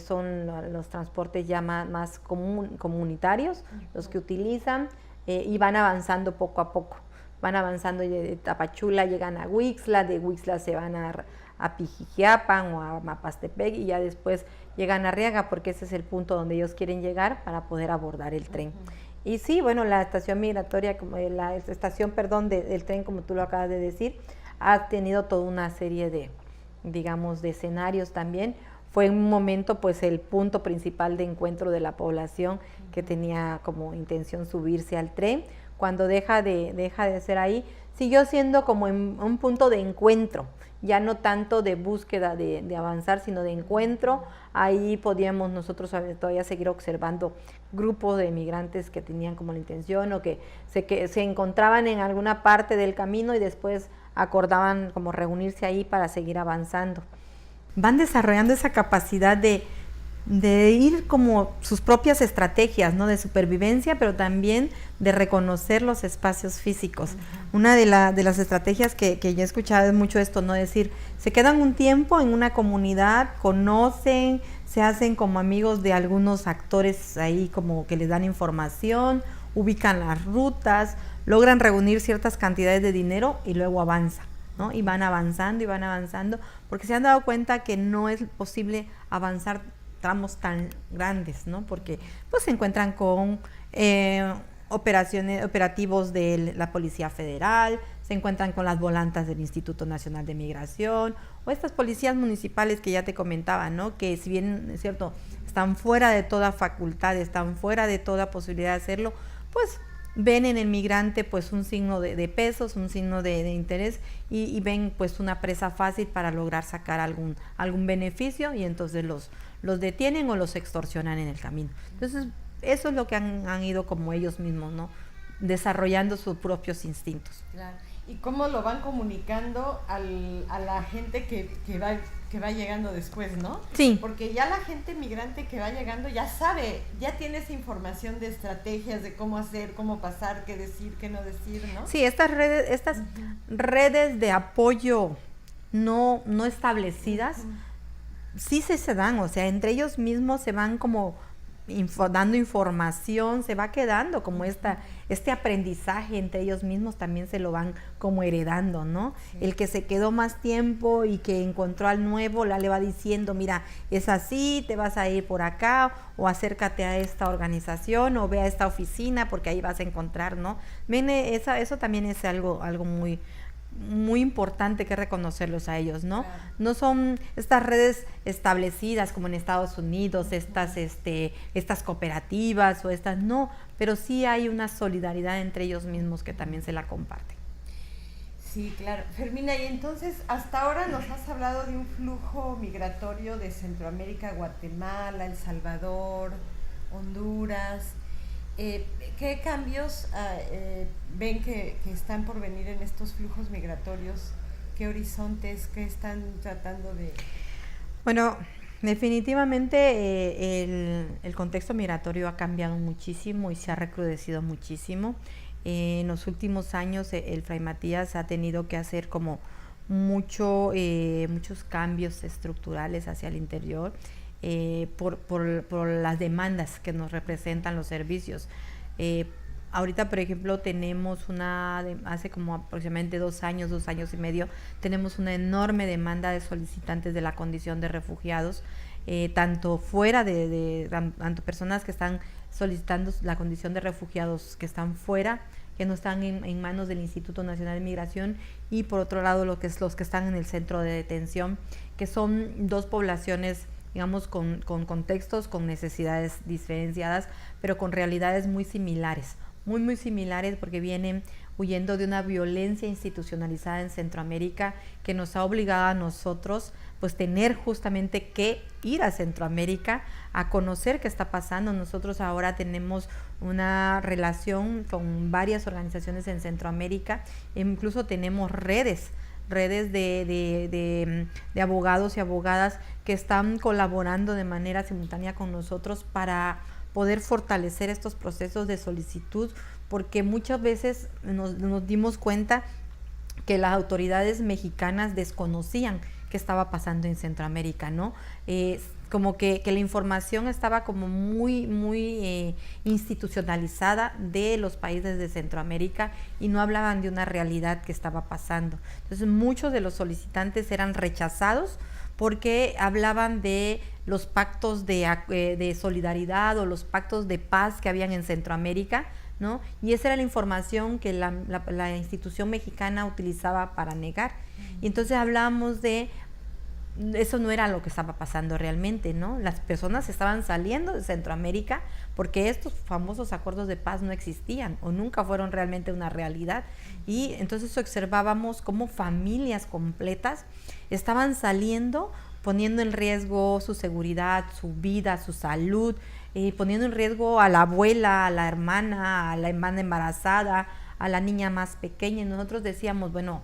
Son los transportes ya más comunitarios, los que utilizan y van avanzando poco a poco. Van avanzando de Tapachula, llegan a Huixla, de Huixla se van a Pijijiapan o a Mapastepec y ya después llegan a Arriaga porque ese es el punto donde ellos quieren llegar para poder abordar el tren. Y sí, bueno, la estación migratoria, del tren, como tú lo acabas de decir, ha tenido toda una serie de escenarios también. Fue en un momento pues el punto principal de encuentro de la población que tenía como intención subirse al tren. Cuando deja de ser ahí, siguió siendo como un punto de encuentro, ya no tanto de búsqueda de avanzar, sino de encuentro. Ahí podíamos nosotros todavía seguir observando grupos de migrantes que tenían como la intención o que se encontraban en alguna parte del camino y después acordaban como reunirse ahí para seguir avanzando. Van desarrollando esa capacidad de ir como sus propias estrategias, ¿no? De supervivencia, pero también de reconocer los espacios físicos. Una de las estrategias que yo he escuchado es mucho esto, ¿no? Decir, se quedan un tiempo en una comunidad, conocen, se hacen como amigos de algunos actores ahí como que les dan información, ubican las rutas, logran reunir ciertas cantidades de dinero y luego avanzan, ¿no? Y van avanzando, porque se han dado cuenta que no es posible avanzar tramos tan grandes, ¿no? Porque pues se encuentran con operativos de la Policía Federal, se encuentran con las volantas del Instituto Nacional de Migración o estas policías municipales que ya te comentaba, ¿no? Que si bien es cierto, están fuera de toda facultad, están fuera de toda posibilidad de hacerlo, pues ven en el migrante pues un signo de pesos, un signo de interés y ven pues una presa fácil para lograr sacar algún beneficio y entonces los detienen o los extorsionan en el camino. Entonces eso es lo que han ido como ellos mismos, ¿no? Desarrollando sus propios instintos. Claro. ¿Y cómo lo van comunicando a la gente que va llegando después, ¿no? Sí. Porque ya la gente migrante que va llegando ya sabe, ya tiene esa información de estrategias, de cómo hacer, cómo pasar, qué decir, qué no decir, ¿no? Sí, estas redes de apoyo no establecidas, sí se dan, o sea, entre ellos mismos se van como dando información, se va quedando como este aprendizaje entre ellos mismos, también se lo van como heredando, ¿no? Sí. El que se quedó más tiempo y que encontró al nuevo, le va diciendo, mira, es así, te vas a ir por acá, o acércate a esta organización, o ve a esta oficina, porque ahí vas a encontrar, ¿no? Eso también es algo muy muy importante que reconocerlos a ellos, ¿no? Claro. No son estas redes establecidas como en Estados Unidos, estas cooperativas o estas, no, pero sí hay una solidaridad entre ellos mismos que también se la comparten. Sí, claro. Fermina, y entonces hasta ahora nos has hablado de un flujo migratorio de Centroamérica, Guatemala, El Salvador, Honduras. ¿Qué cambios ven que están por venir en estos flujos migratorios? ¿Qué horizontes, qué están tratando de...? Bueno, Definitivamente el contexto migratorio ha cambiado muchísimo y se ha recrudecido muchísimo. En los últimos años el Fray Matías ha tenido que hacer como muchos cambios estructurales hacia el interior por las demandas que nos representan los servicios. Ahorita, por ejemplo, tenemos hace como aproximadamente 2 años y medio, tenemos una enorme demanda de solicitantes de la condición de refugiados, tanto fuera tanto personas que están solicitando la condición de refugiados que están fuera, que no están en manos del Instituto Nacional de Migración, y por otro lado los que están en el centro de detención, que son dos poblaciones, digamos, con contextos, con necesidades diferenciadas, pero con realidades muy similares, muy similares, porque vienen huyendo de una violencia institucionalizada en Centroamérica que nos ha obligado a nosotros pues tener justamente que ir a Centroamérica a conocer qué está pasando. Nosotros ahora tenemos una relación con varias organizaciones en Centroamérica, e incluso tenemos redes de abogados y abogadas que están colaborando de manera simultánea con nosotros para poder fortalecer estos procesos de solicitud, porque muchas veces nos dimos cuenta que las autoridades mexicanas desconocían qué estaba pasando en Centroamérica, ¿no? Como que la información estaba como muy institucionalizada de los países de Centroamérica y no hablaban de una realidad que estaba pasando. Entonces muchos de los solicitantes eran rechazados porque hablaban de los pactos de solidaridad o los pactos de paz que habían en Centroamérica, ¿no? Y esa era la información que la institución mexicana utilizaba para negar. Y entonces hablábamos de eso, no era lo que estaba pasando realmente, ¿no? Las personas estaban saliendo de Centroamérica porque estos famosos acuerdos de paz no existían o nunca fueron realmente una realidad. Y entonces observábamos cómo familias completas estaban saliendo, poniendo en riesgo su seguridad, su vida, su salud, poniendo en riesgo a la abuela, a la hermana embarazada, a la niña más pequeña. Y nosotros decíamos, bueno,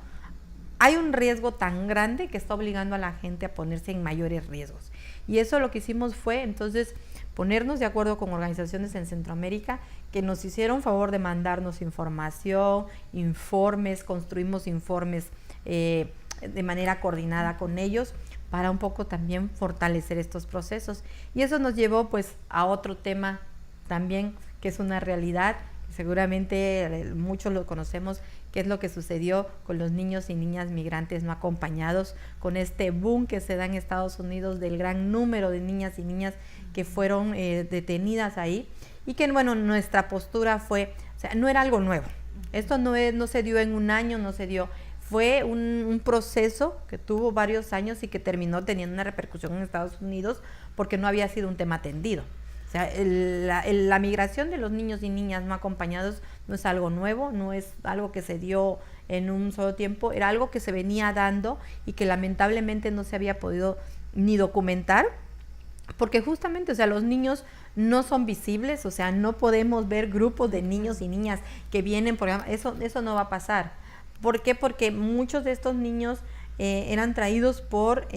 hay un riesgo tan grande que está obligando a la gente a ponerse en mayores riesgos. Y eso lo que hicimos fue entonces ponernos de acuerdo con organizaciones en Centroamérica que nos hicieron favor de mandarnos información, informes, construimos informes de manera coordinada con ellos para un poco también fortalecer estos procesos. Y eso nos llevó pues a otro tema también que es una realidad, que seguramente muchos lo conocemos, que es lo que sucedió con los niños y niñas migrantes no acompañados, con este boom que se da en Estados Unidos del gran número de niñas y niñas que fueron detenidas ahí, y que bueno, nuestra postura fue, o sea, no era algo nuevo, esto no se dio en un año, fue un proceso que tuvo varios años y que terminó teniendo una repercusión en Estados Unidos porque no había sido un tema atendido. O sea, la migración de los niños y niñas no acompañados no es algo nuevo, no es algo que se dio en un solo tiempo, era algo que se venía dando y que lamentablemente no se había podido ni documentar, porque justamente, o sea, los niños no son visibles, o sea, no podemos ver grupos de niños y niñas que vienen, por ejemplo, eso no va a pasar. ¿Por qué? Porque muchos de estos niños eran traídos por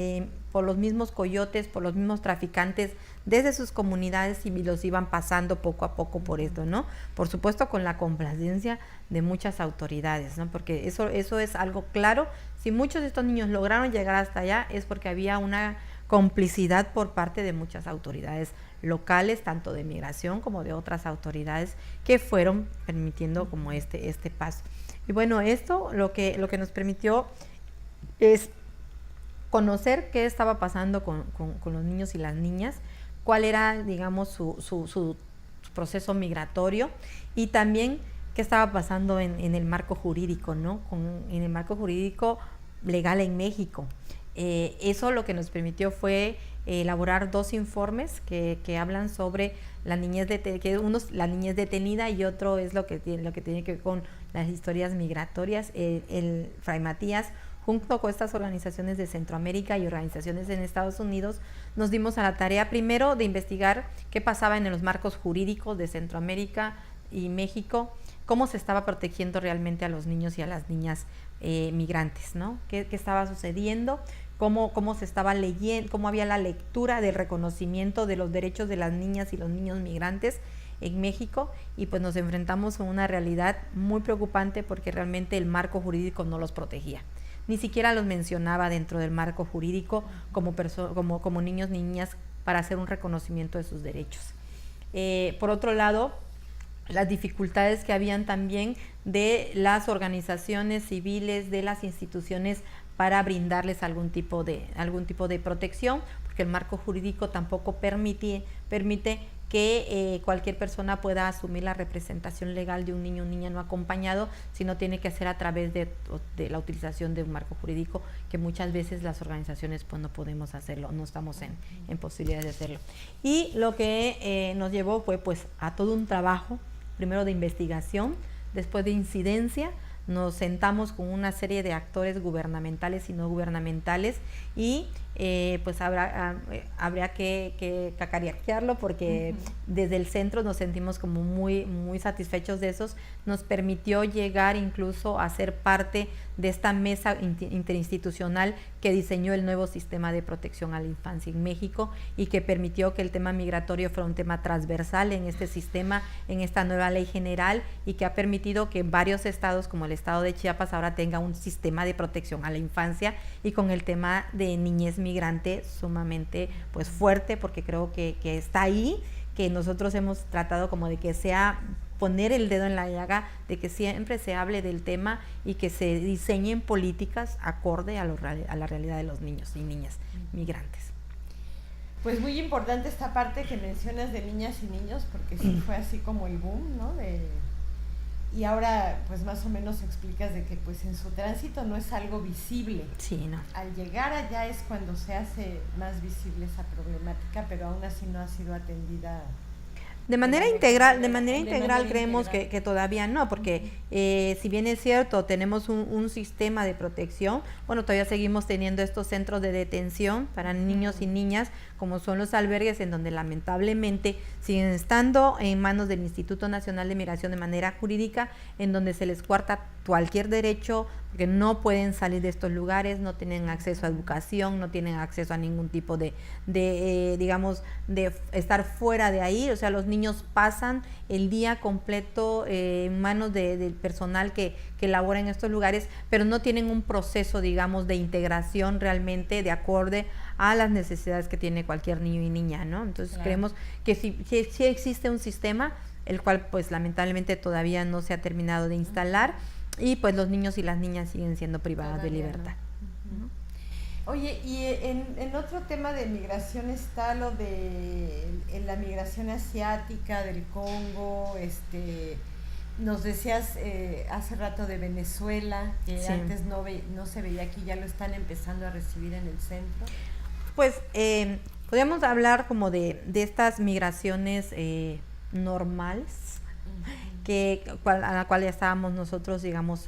los mismos coyotes, por los mismos traficantes desde sus comunidades y los iban pasando poco a poco por esto, ¿no? Por supuesto con la complacencia de muchas autoridades, ¿no? Porque eso es algo claro. Si muchos de estos niños lograron llegar hasta allá es porque había una complicidad por parte de muchas autoridades locales, tanto de migración como de otras autoridades que fueron permitiendo como este paso. Y bueno, esto lo que nos permitió es conocer qué estaba pasando con los niños y las niñas, cuál era, digamos, su proceso migratorio, y también qué estaba pasando en el marco jurídico, ¿no? En el marco jurídico legal en México. Eso lo que nos permitió fue elaborar 2 informes que hablan sobre la niñez la niñez detenida, y otro es lo que tiene que ver con las historias migratorias. El Fray Matías, junto con estas organizaciones de Centroamérica y organizaciones en Estados Unidos, nos dimos a la tarea primero de investigar qué pasaba en los marcos jurídicos de Centroamérica y México cómo se estaba protegiendo realmente a los niños y a las niñas migrantes, ¿no? ¿Qué estaba sucediendo? Cómo se estaba leyendo, cómo había la lectura del reconocimiento de los derechos de las niñas y los niños migrantes en México, y pues nos enfrentamos a una realidad muy preocupante porque realmente el marco jurídico no los protegía. Ni siquiera los mencionaba dentro del marco jurídico como niños ni niñas para hacer un reconocimiento de sus derechos. Por otro lado, las dificultades que habían también de las organizaciones civiles, de las instituciones para brindarles algún tipo de protección, porque el marco jurídico tampoco permite que cualquier persona pueda asumir la representación legal de un niño o niña no acompañado, sino tiene que ser a través de la utilización de un marco jurídico, que muchas veces las organizaciones pues no podemos hacerlo, no estamos en posibilidades de hacerlo. Y lo que nos llevó fue pues a todo un trabajo, primero de investigación, después de incidencia. Nos sentamos con una serie de actores gubernamentales y no gubernamentales, y pues habría que cacarearlo, porque desde el centro nos sentimos como muy satisfechos de esos. Nos permitió llegar incluso a ser parte de esta mesa interinstitucional que diseñó el nuevo sistema de protección a la infancia en México, y que permitió que el tema migratorio fuera un tema transversal en este sistema, en esta nueva ley general, y que ha permitido que varios estados, como el estado de Chiapas, ahora tenga un sistema de protección a la infancia, y con el tema de niñez migrante sumamente pues fuerte, porque creo que está ahí, que nosotros hemos tratado como de que sea poner el dedo en la llaga, de que siempre se hable del tema y que se diseñen políticas acorde a la realidad de los niños y niñas migrantes. Pues muy importante esta parte que mencionas de niñas y niños, porque sí fue así como el boom, ¿no? Y ahora pues más o menos explicas de que pues en su tránsito no es algo visible. Sí, no. Al llegar allá es cuando se hace más visible esa problemática, pero aún así no ha sido atendida de manera integral. Creemos que todavía no, porque si bien es cierto, tenemos un sistema de protección, bueno, todavía seguimos teniendo estos centros de detención para niños y niñas, como son los albergues, en donde lamentablemente siguen estando en manos del Instituto Nacional de Migración de manera jurídica, en donde se les coarta cualquier derecho, porque no pueden salir de estos lugares, no tienen acceso a educación, no tienen acceso a ningún tipo de estar fuera de ahí. O sea, los niños pasan el día completo en manos del personal que labora en estos lugares, pero no tienen un proceso, digamos, de integración realmente de acorde a las necesidades que tiene cualquier niño y niña, ¿no? Entonces, claro, creemos que sí existe un sistema, el cual pues lamentablemente todavía no se ha terminado de instalar, y pues los niños y las niñas siguen siendo privadas de libertad. ¿No? Oye, y en otro tema de migración está lo de la migración asiática del Congo. Nos decías hace rato de Venezuela, que sí, antes no se veía aquí, ya lo están empezando a recibir en el centro. Pues podríamos hablar como de estas migraciones normales, a la cual ya estábamos nosotros, digamos,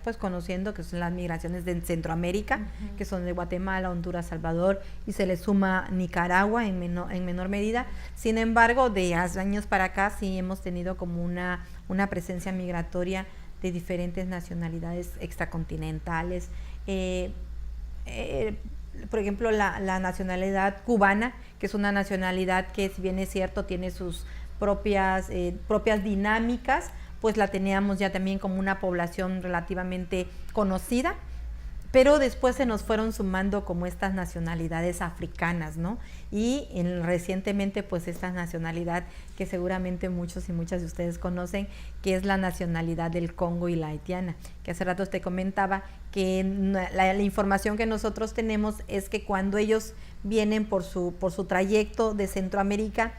pues conociendo, que son las migraciones de Centroamérica, que son de Guatemala, Honduras, Salvador, y se le suma Nicaragua en menor medida. Sin embargo, de hace años para acá sí hemos tenido como una presencia migratoria de diferentes nacionalidades extracontinentales. Por ejemplo, la nacionalidad cubana, que es una nacionalidad que, si bien es cierto, tiene sus propias dinámicas, pues la teníamos ya también como una población relativamente conocida, pero después se nos fueron sumando como estas nacionalidades africanas, ¿no? Y recientemente pues esta nacionalidad que seguramente muchos y muchas de ustedes conocen, que es la nacionalidad del Congo y la haitiana, que hace rato te comentaba que la información que nosotros tenemos es que cuando ellos vienen por su trayecto de Centroamérica,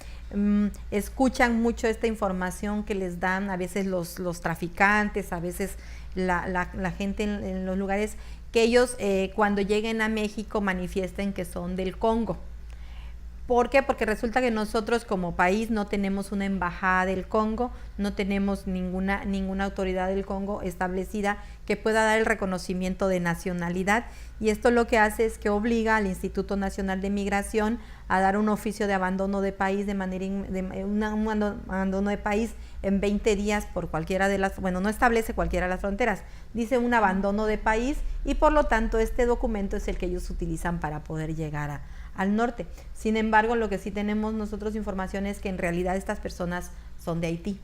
escuchan mucho esta información que les dan a veces los traficantes, a veces la gente en los lugares, que ellos cuando lleguen a México manifiesten que son del Congo. ¿Por qué? Porque resulta que nosotros como país no tenemos una embajada del Congo, no tenemos ninguna autoridad del Congo establecida que pueda dar el reconocimiento de nacionalidad, y esto lo que hace es que obliga al Instituto Nacional de Migración a dar un oficio de abandono de país un abandono de país en 20 días por cualquiera de las, bueno, no establece cualquiera de las fronteras, dice un abandono de país, y por lo tanto este documento es el que ellos utilizan para poder llegar al norte. Sin embargo, lo que sí tenemos nosotros información es que en realidad estas personas son de Haití.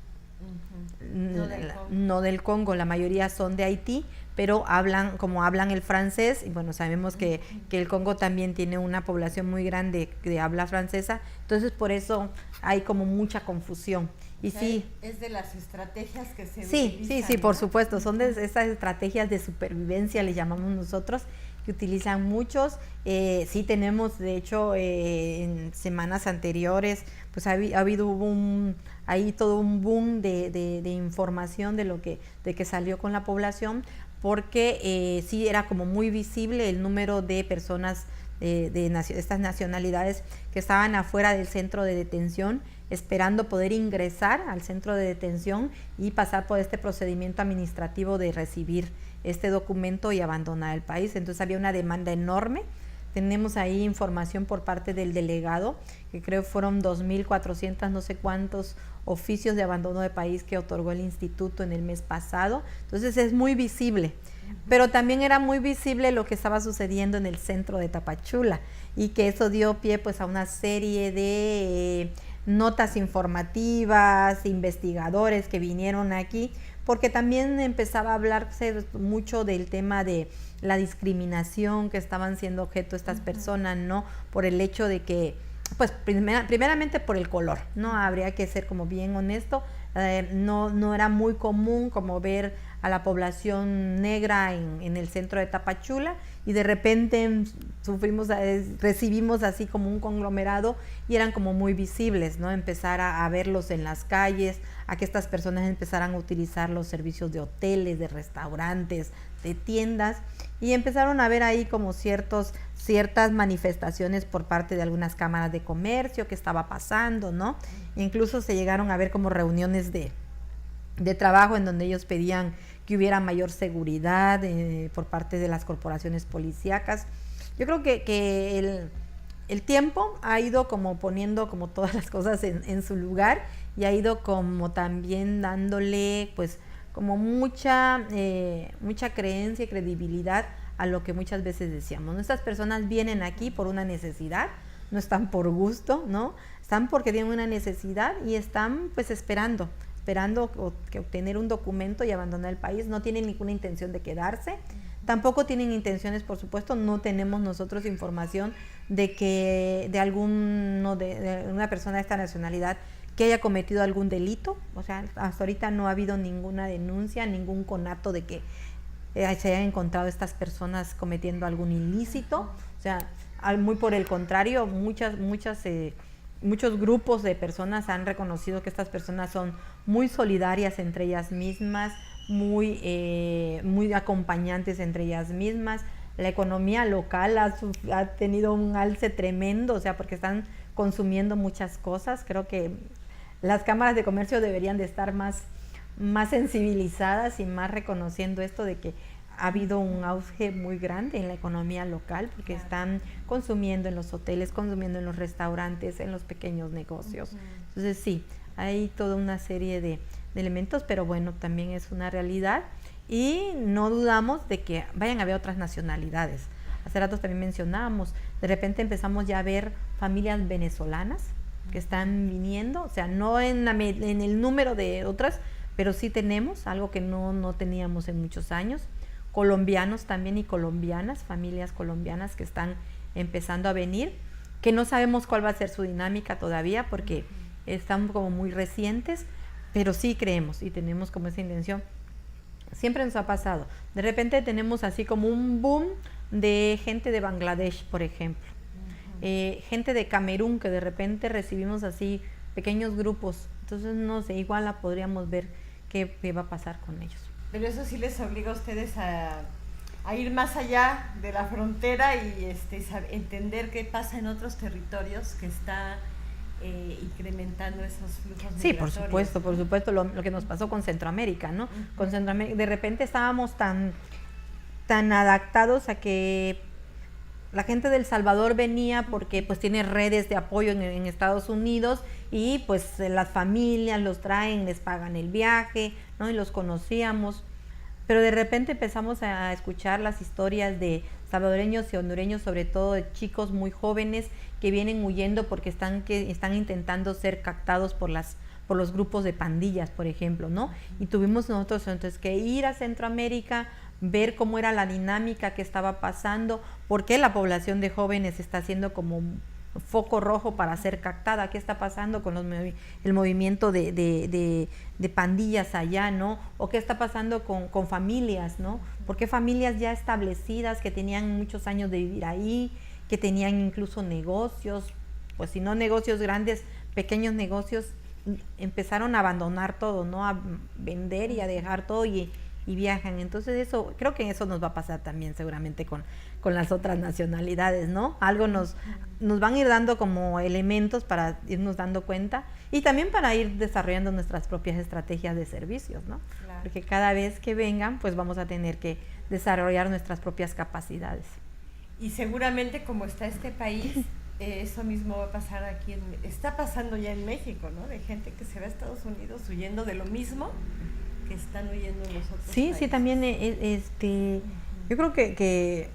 No del Congo, la mayoría son de Haití, pero hablan el francés, y bueno, sabemos que el Congo también tiene una población muy grande de habla francesa, entonces por eso hay como mucha confusión. Y sí, es de las estrategias que se utilizan. Sí, por supuesto, son de esas estrategias de supervivencia, le llamamos nosotros, que utilizan muchos. Sí tenemos, de hecho, en semanas anteriores, pues ha habido ahí todo un boom de información de que salió con la población, porque sí era como muy visible el número de personas de estas nacionalidades que estaban afuera del centro de detención, esperando poder ingresar al centro de detención y pasar por este procedimiento administrativo de recibir este documento y abandonar el país. Entonces había una demanda enorme. Tenemos ahí información por parte del delegado, que creo fueron 2.400, no sé cuántos oficios de abandono de país que otorgó el instituto en el mes pasado. Entonces es muy visible, pero también era muy visible lo que estaba sucediendo en el centro de Tapachula, y que eso dio pie pues a una serie de notas informativas, investigadores que vinieron aquí, porque también empezaba a hablarse mucho del tema de la discriminación que estaban siendo objeto estas personas, ¿no? Por el hecho de que, pues primeramente por el color, ¿no? Habría que ser como bien honesto, no era muy común como ver a la población negra en el centro de Tapachula, y de repente recibimos así como un conglomerado, y eran como muy visibles, ¿no? Empezar a verlos en las calles, a que estas personas empezaran a utilizar los servicios de hoteles, de restaurantes, de tiendas, y empezaron a ver ahí como ciertas manifestaciones por parte de algunas cámaras de comercio que estaba pasando, ¿no? Incluso se llegaron a ver como reuniones de trabajo en donde ellos pedían que hubiera mayor seguridad por parte de las corporaciones policíacas. Yo creo que el tiempo ha ido como poniendo como todas las cosas en su lugar, y ha ido como también dándole pues como mucha creencia y credibilidad a lo que muchas veces decíamos. Estas personas vienen aquí por una necesidad, no están por gusto, ¿no? Están porque tienen una necesidad y están pues esperando obtener un documento y abandonar el país. No tienen ninguna intención de quedarse, tampoco tienen intenciones, por supuesto, no tenemos nosotros información de que de una persona de esta nacionalidad que haya cometido algún delito. O sea, hasta ahorita no ha habido ninguna denuncia, ningún conato de que se hayan encontrado estas personas cometiendo algún ilícito. O sea, muy por el contrario, muchos grupos de personas han reconocido que estas personas son muy solidarias entre ellas mismas, muy acompañantes entre ellas mismas. La economía local ha tenido un alce tremendo, o sea, porque están consumiendo muchas cosas. Creo que las cámaras de comercio deberían de estar más sensibilizadas y más reconociendo esto de que ha habido un auge muy grande en la economía local, porque están consumiendo en los hoteles, consumiendo en los restaurantes, en los pequeños negocios. Entonces sí, hay toda una serie de elementos, pero bueno, también es una realidad, y no dudamos de que vayan a haber otras nacionalidades. Hace rato también mencionábamos, de repente empezamos ya a ver familias venezolanas que están viniendo, o sea, no en el número de otras, pero sí tenemos algo que no teníamos en muchos años. Colombianos también y colombianas, familias colombianas que están empezando a venir, que no sabemos cuál va a ser su dinámica todavía porque están como muy recientes, pero sí creemos y tenemos como esa intención. Siempre nos ha pasado. De repente tenemos así como un boom de gente de Bangladesh, por ejemplo. Gente de Camerún, que de repente recibimos así pequeños grupos. Entonces, no sé, igual la podríamos ver qué va a pasar con ellos. Pero eso sí les obliga a ustedes a ir más allá de la frontera y entender qué pasa en otros territorios que está incrementando esos flujos Sí, migratorios. por supuesto, lo que nos pasó con Centroamérica, ¿no? Con Centroamérica, de repente estábamos tan adaptados a que la gente de El Salvador venía porque pues tiene redes de apoyo en Estados Unidos y pues las familias los traen, les pagan el viaje, ¿no? Y los conocíamos. Pero de repente empezamos a escuchar las historias de salvadoreños y hondureños, sobre todo de chicos muy jóvenes que vienen huyendo porque están intentando ser captados por los grupos de pandillas, por ejemplo, ¿no? Y tuvimos nosotros entonces que ir a Centroamérica, ver cómo era la dinámica que estaba pasando, por qué la población de jóvenes está haciendo como foco rojo para ser captada, qué está pasando con el movimiento de pandillas allá, ¿no? O qué está pasando con familias, ¿no? Porque familias ya establecidas que tenían muchos años de vivir ahí, que tenían incluso negocios, pues si no negocios grandes, pequeños negocios, empezaron a abandonar todo, ¿no? A vender y a dejar todo y viajan. Entonces eso, creo que eso nos va a pasar también seguramente con las otras nacionalidades, ¿no? Algo nos van a ir dando como elementos para irnos dando cuenta y también para ir desarrollando nuestras propias estrategias de servicios, ¿no? Claro. Porque cada vez que vengan, pues vamos a tener que desarrollar nuestras propias capacidades. Y seguramente como está este país, eso mismo va a pasar aquí, está pasando ya en México, ¿no? De gente que se va a Estados Unidos huyendo de lo mismo que están huyendo en los otros países. Sí, también yo creo que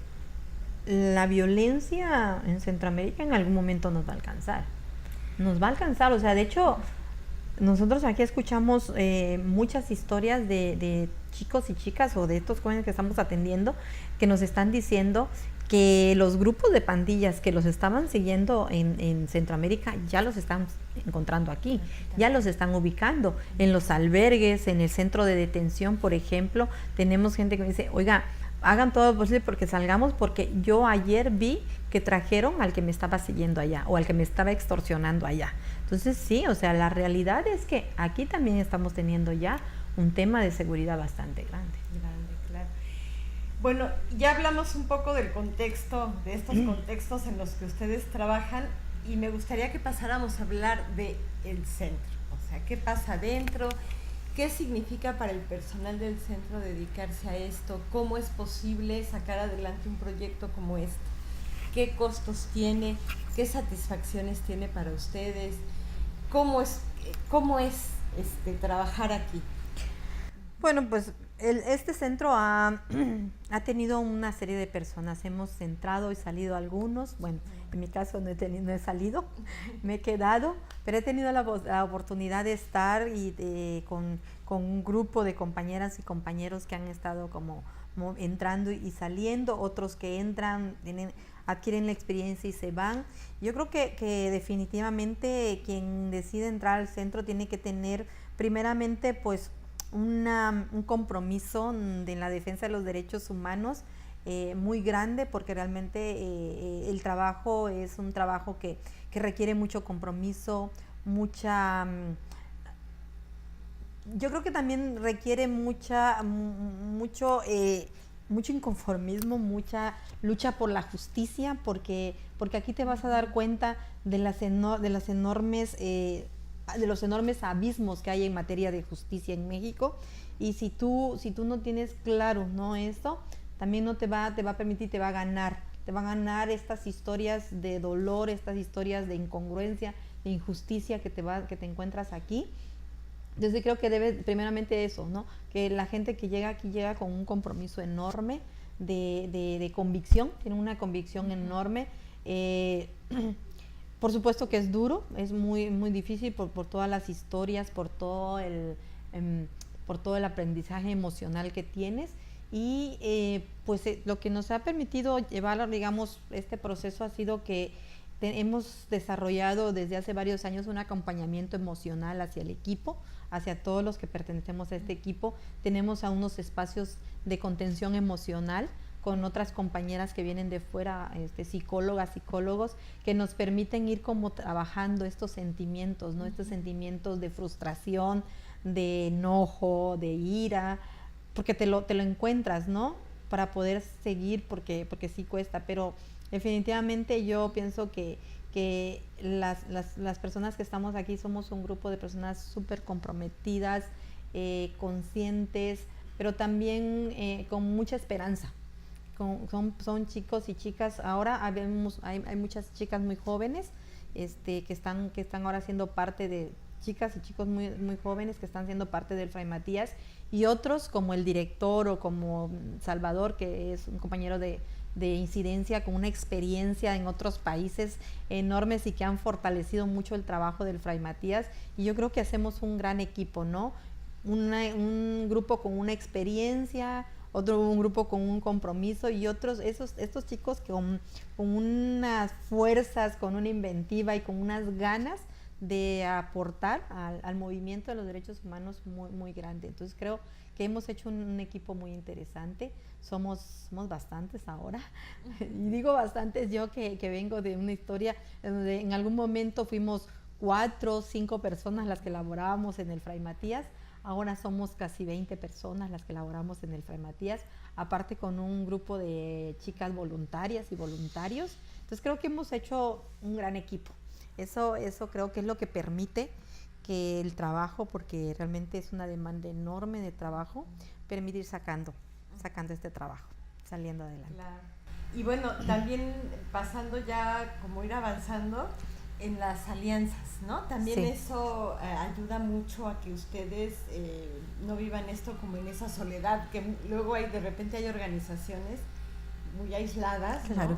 la violencia en Centroamérica en algún momento nos va a alcanzar, o sea, de hecho nosotros aquí escuchamos muchas historias de chicos y chicas o de estos jóvenes que estamos atendiendo que nos están diciendo que los grupos de pandillas que los estaban siguiendo en Centroamérica ya los están encontrando aquí, ya los están ubicando en los albergues, en el centro de detención, por ejemplo. Tenemos gente que me dice, oiga, hagan todo lo posible porque salgamos, porque yo ayer vi que trajeron al que me estaba siguiendo allá o al que me estaba extorsionando allá. Entonces sí, o sea, la realidad es que aquí también estamos teniendo ya un tema de seguridad bastante grande. Claro. Bueno, ya hablamos un poco del contexto, de estos contextos en los que ustedes trabajan y me gustaría que pasáramos a hablar del centro, o sea, qué pasa dentro. ¿Qué significa para el personal del centro dedicarse a esto? ¿Cómo es posible sacar adelante un proyecto como este? ¿Qué costos tiene? ¿Qué satisfacciones tiene para ustedes? ¿Cómo es trabajar aquí? Bueno, pues este centro ha tenido una serie de personas. Hemos entrado y salido algunos. Bueno, en mi caso no he salido, me he quedado, pero he tenido la oportunidad de estar con un grupo de compañeras y compañeros que han estado como entrando y saliendo, otros que entran, adquieren la experiencia y se van. Yo creo que definitivamente quien decide entrar al centro tiene que tener primeramente pues un compromiso en la defensa de los derechos humanos muy grande, porque realmente el trabajo es un trabajo que requiere mucho compromiso, yo creo que también requiere mucho inconformismo, mucha lucha por la justicia, porque aquí te vas a dar cuenta de los enormes abismos que hay en materia de justicia en México, y si tú no tienes claro, ¿no?, esto también no te va a permitir, te va a ganar estas historias de dolor, estas historias de incongruencia, de injusticia que te encuentras aquí. Entonces creo que debe primeramente eso, ¿no?, que la gente que llega aquí llega con un compromiso enorme de convicción, tiene una convicción enorme. Por supuesto que es duro, es muy, muy difícil por todas las historias, por todo el aprendizaje emocional que tienes, y lo que nos ha permitido llevar, digamos, este proceso ha sido que hemos desarrollado desde hace varios años un acompañamiento emocional hacia el equipo, hacia todos los que pertenecemos a este equipo. Tenemos a unos espacios de contención emocional con otras compañeras que vienen de fuera, psicólogos, que nos permiten ir como trabajando estos sentimientos, ¿no? Estos sentimientos de frustración, de enojo, de ira, porque te lo encuentras, ¿no?, para poder seguir, porque sí cuesta, pero definitivamente yo pienso que que las personas que estamos aquí somos un grupo de personas súper comprometidas, conscientes, pero también con mucha esperanza. Son chicos y chicas, ahora hay muchas chicas muy jóvenes que están ahora siendo parte de, chicas y chicos muy, muy jóvenes que están siendo parte del Fray Matías, y otros como el director o como Salvador, que es un compañero de incidencia con una experiencia en otros países enormes y que han fortalecido mucho el trabajo del Fray Matías, y yo creo que hacemos un gran equipo, ¿no? Un grupo con una experiencia, un grupo con un compromiso, y estos chicos con unas fuerzas, con una inventiva y con unas ganas de aportar al movimiento de los derechos humanos muy, muy grande. Entonces creo que hemos hecho un equipo muy interesante. Somos bastantes ahora, y digo bastantes yo que vengo de una historia donde en algún momento fuimos 4 o 5 personas las que laborábamos en el Fray Matías. Ahora somos casi 20 personas las que laboramos en el Fray Matías, aparte con un grupo de chicas voluntarias y voluntarios. Entonces creo que hemos hecho un gran equipo. Eso creo que es lo que permite que el trabajo, porque realmente es una demanda enorme de trabajo, permite ir sacando este trabajo, saliendo adelante. Claro. Y bueno, también pasando ya, como ir avanzando en las alianzas, ¿no? También sí. Eso ayuda mucho a que ustedes no vivan esto como en esa soledad, que luego de repente hay organizaciones muy aisladas, ¿no? Claro.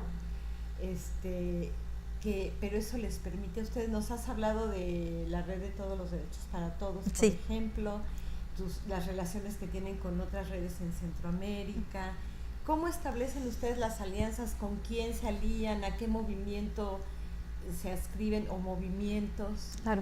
Pero eso les permite a ustedes. Nos has hablado de la red de todos los derechos para todos, por sí. ejemplo, las relaciones que tienen con otras redes en Centroamérica. ¿Cómo establecen ustedes las alianzas? ¿Con quién se alían? ¿A qué movimiento se adscriben o movimientos? Claro.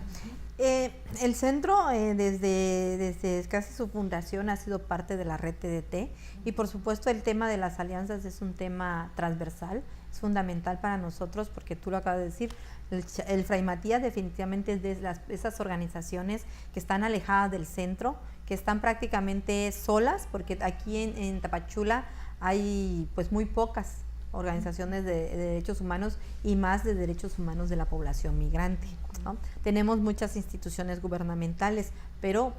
El centro desde casi su fundación ha sido parte de la red TDT, y por supuesto el tema de las alianzas es un tema transversal, es fundamental para nosotros, porque tú lo acabas de decir, el Fray Matías definitivamente es de esas organizaciones que están alejadas del centro, que están prácticamente solas, porque aquí en Tapachula hay pues muy pocas organizaciones de derechos humanos, y más de derechos humanos de la población migrante, ¿no? Tenemos muchas instituciones gubernamentales, pero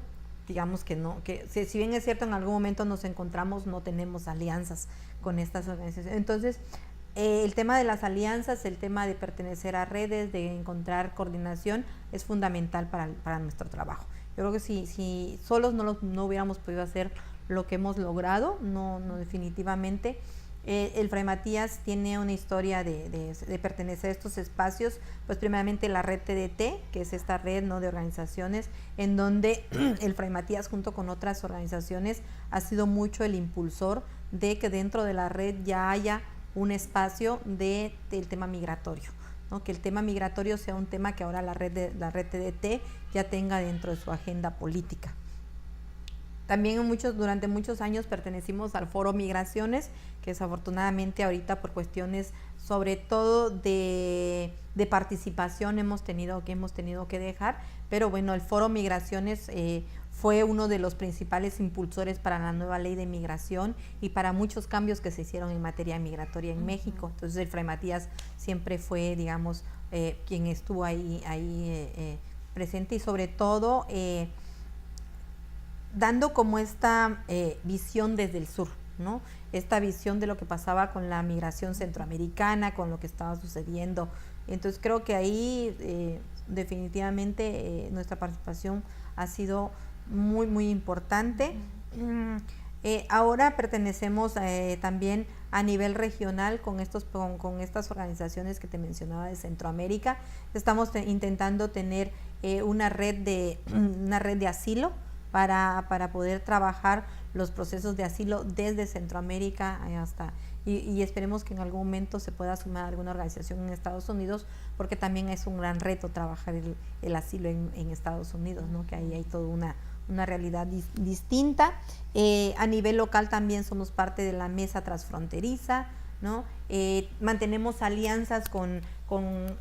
digamos que no, que si bien es cierto en algún momento nos encontramos, no tenemos alianzas con estas organizaciones. Entonces el tema de las alianzas, el tema de pertenecer a redes, de encontrar coordinación, es fundamental para nuestro trabajo. Yo creo que si solos no hubiéramos podido hacer lo que hemos logrado, no definitivamente. El Fray Matías tiene una historia de pertenecer a estos espacios, pues primeramente la red TDT, que es esta red, ¿no?, de organizaciones, en donde el Fray Matías junto con otras organizaciones ha sido mucho el impulsor de que dentro de la red ya haya un espacio del tema migratorio, ¿no? Que el tema migratorio sea un tema que ahora la red TDT ya tenga dentro de su agenda política. También durante muchos años pertenecimos al Foro Migraciones, que desafortunadamente ahorita por cuestiones sobre todo de participación hemos tenido que dejar, pero bueno, el Foro Migraciones fue uno de los principales impulsores para la nueva ley de migración y para muchos cambios que se hicieron en materia migratoria en México. Entonces el Fray Matías siempre fue, digamos, quien estuvo ahí presente, y sobre todo dando como esta visión desde el sur, ¿no? Esta visión de lo que pasaba con la migración centroamericana, con lo que estaba sucediendo. Entonces creo que ahí definitivamente nuestra participación ha sido muy, muy importante. Ahora pertenecemos también a nivel regional con estas organizaciones que te mencionaba de Centroamérica. Estamos intentando tener una red de asilo, para poder trabajar los procesos de asilo desde Centroamérica y esperemos que en algún momento se pueda sumar alguna organización en Estados Unidos, porque también es un gran reto trabajar el asilo en Estados Unidos, ¿no? Que ahí hay toda una realidad distinta. A nivel local también somos parte de la mesa transfronteriza, ¿no? Mantenemos alianzas con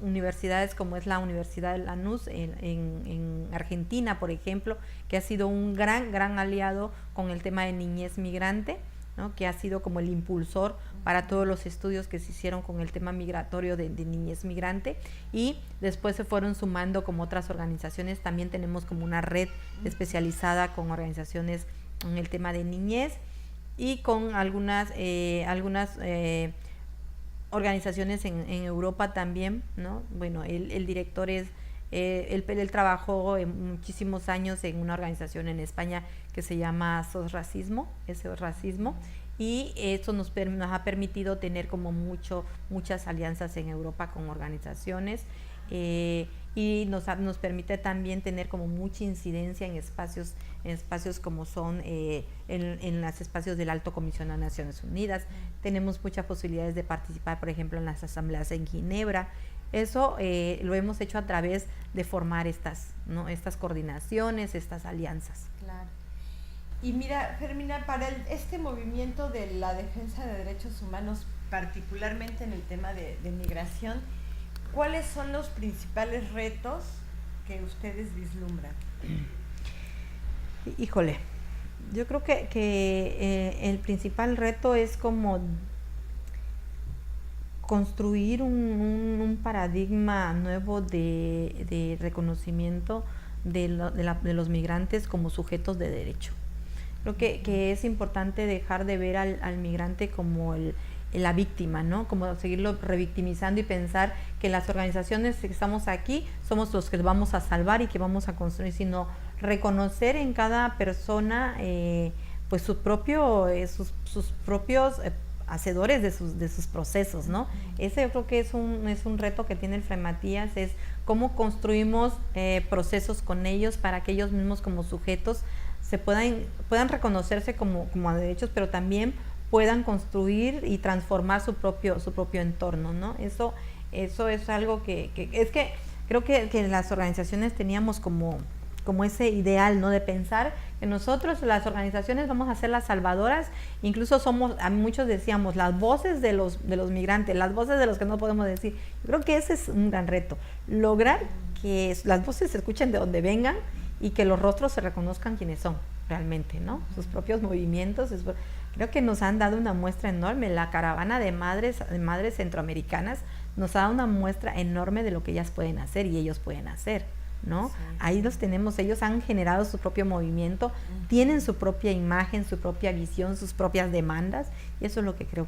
universidades como es la Universidad de Lanús en Argentina, por ejemplo, que ha sido un gran aliado con el tema de niñez migrante, ¿no? Que ha sido como el impulsor para todos los estudios que se hicieron con el tema migratorio de niñez migrante, y después se fueron sumando como otras organizaciones. También tenemos como una red especializada con organizaciones en el tema de niñez y con algunas organizaciones en Europa también, ¿no? Bueno, el director es él trabajó muchísimos años en una organización en España que se llama SOS Racismo, y eso nos ha permitido tener como muchas alianzas en Europa con organizaciones, y nos permite también tener como mucha incidencia en espacios como son en los espacios del Alto Comisionado de Naciones Unidas. Tenemos muchas posibilidades de participar, por ejemplo, en las asambleas en Ginebra. Eso lo hemos hecho a través de formar estas coordinaciones, estas alianzas. Claro. Y mira, Fermina, para este movimiento de la defensa de derechos humanos, particularmente en el tema de migración, ¿cuáles son los principales retos que ustedes vislumbran? Híjole, yo creo que el principal reto es como construir un paradigma nuevo de reconocimiento de los migrantes como sujetos de derecho. Creo que es importante dejar de ver al migrante como la víctima, ¿no? Como seguirlo revictimizando y pensar que las organizaciones que estamos aquí somos los que vamos a salvar y que vamos a construir, sino reconocer en cada persona pues sus propios hacedores de sus procesos, ¿no? Ese yo creo que es un reto que tiene el Fray Matías, es cómo construimos procesos con ellos para que ellos mismos como sujetos se puedan reconocerse como derechos, pero también puedan construir y transformar su propio entorno, ¿no? Eso es algo que creo que las organizaciones teníamos como ese ideal, ¿no? De pensar que nosotros, las organizaciones, vamos a ser las salvadoras. Incluso muchos decíamos, las voces de los migrantes, las voces de los que no podemos decir. Yo creo que ese es un gran reto, lograr que las voces se escuchen de donde vengan y que los rostros se reconozcan quienes son realmente, ¿no? Sus propios movimientos. Creo que nos han dado una muestra enorme. La caravana de madres centroamericanas nos ha dado una muestra enorme de lo que ellas pueden hacer y ellos pueden hacer, ¿no? Sí. Ahí los tenemos, ellos han generado su propio movimiento, tienen su propia imagen, su propia visión, sus propias demandas, y eso es lo que creo